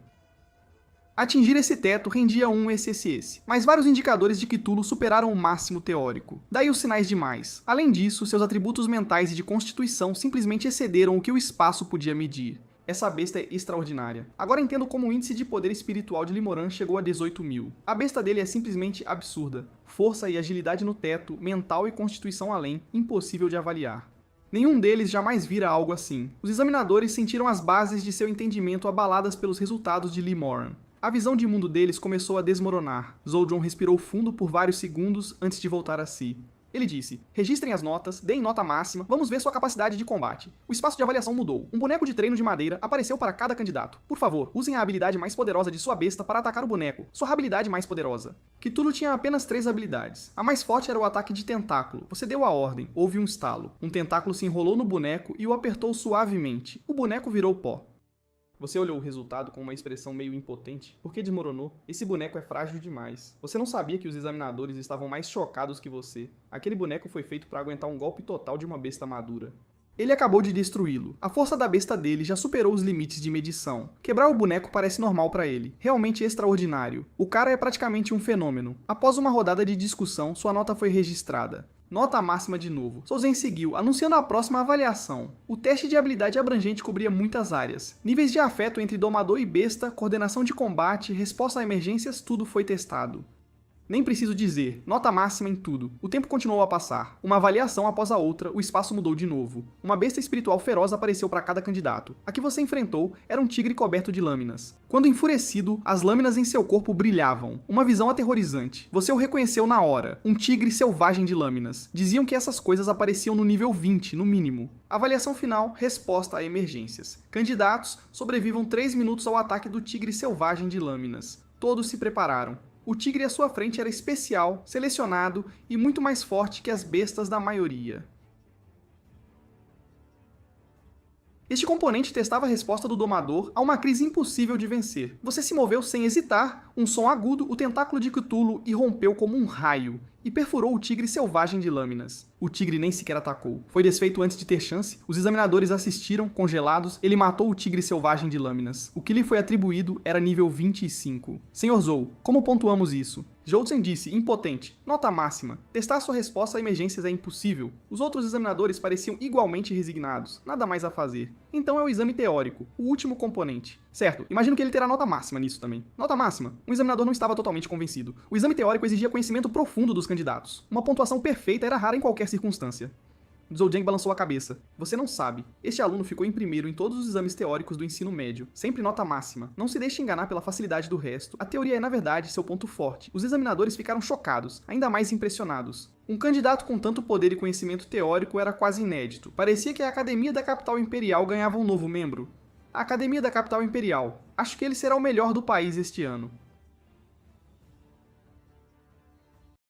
Atingir esse teto rendia um esse. Mas vários indicadores de Cthulhu superaram o máximo teórico. Daí os sinais de mais. Além disso, seus atributos mentais e de constituição simplesmente excederam o que o espaço podia medir. Essa besta é extraordinária. Agora entendo como o índice de poder espiritual de Lee Moran chegou a 18.000. A besta dele é simplesmente absurda. Força e agilidade no teto, mental e constituição além, impossível de avaliar. Nenhum deles jamais vira algo assim. Os examinadores sentiram as bases de seu entendimento abaladas pelos resultados de Lee Moran. A visão de mundo deles começou a desmoronar. Zhou-Jong respirou fundo por vários segundos antes de voltar a si. Ele disse, registrem as notas, deem nota máxima, vamos ver sua capacidade de combate. O espaço de avaliação mudou. Um boneco de treino de madeira apareceu para cada candidato. Por favor, usem a habilidade mais poderosa de sua besta para atacar o boneco. Sua habilidade mais poderosa. Cthulhu tinha apenas 3 habilidades. A mais forte era o ataque de tentáculo. Você deu a ordem, houve um estalo. Um tentáculo se enrolou no boneco e o apertou suavemente. O boneco virou pó. Você olhou o resultado com uma expressão meio impotente. Por que desmoronou? Esse boneco é frágil demais. Você não sabia que os examinadores estavam mais chocados que você. Aquele boneco foi feito para aguentar um golpe total de uma besta madura. Ele acabou de destruí-lo. A força da besta dele já superou os limites de medição. Quebrar o boneco parece normal para ele. Realmente extraordinário. O cara é praticamente um fenômeno. Após uma rodada de discussão, sua nota foi registrada. Nota máxima de novo. Zhou-Zhen seguiu, anunciando a próxima avaliação. O teste de habilidade abrangente cobria muitas áreas. Níveis de afeto entre domador e besta, coordenação de combate, resposta a emergências, tudo foi testado. Nem preciso dizer, nota máxima em tudo. O tempo continuou a passar. Uma avaliação após a outra, o espaço mudou de novo. Uma besta espiritual feroz apareceu para cada candidato. A que você enfrentou era um tigre coberto de lâminas. Quando enfurecido, as lâminas em seu corpo brilhavam. Uma visão aterrorizante. Você o reconheceu na hora. Um tigre selvagem de lâminas. Diziam que essas coisas apareciam no nível 20, no mínimo. Avaliação final, resposta a emergências. Candidatos, sobrevivam 3 minutos ao ataque do tigre selvagem de lâminas. Todos se prepararam. O tigre à sua frente era especial, selecionado e muito mais forte que as bestas da maioria. Este componente testava a resposta do domador a uma crise impossível de vencer. Você se moveu sem hesitar, um som agudo, o tentáculo de Cthulhu irrompeu como um raio e perfurou o tigre selvagem de lâminas. O tigre nem sequer atacou. Foi desfeito antes de ter chance. Os examinadores assistiram, congelados. Ele matou o tigre selvagem de lâminas. O que lhe foi atribuído era nível 25. Sr. Zou, como pontuamos isso? Joutsen disse, impotente, nota máxima. Testar sua resposta a emergências é impossível. Os outros examinadores pareciam igualmente resignados. Nada mais a fazer. Então é o exame teórico, o último componente. Certo, imagino que ele terá nota máxima nisso também. Nota máxima. O examinador não estava totalmente convencido. O exame teórico exigia conhecimento profundo dos candidatos. Uma pontuação perfeita era rara em qualquer circunstância. Zhou balançou a cabeça. Você não sabe. Este aluno ficou em primeiro em todos os exames teóricos do ensino médio. Sempre nota máxima. Não se deixe enganar pela facilidade do resto. A teoria é, na verdade, seu ponto forte. Os examinadores ficaram chocados, ainda mais impressionados. Um candidato com tanto poder e conhecimento teórico era quase inédito. Parecia que a Academia da Capital Imperial ganhava um novo membro. A Academia da Capital Imperial. Acho que ele será o melhor do país este ano.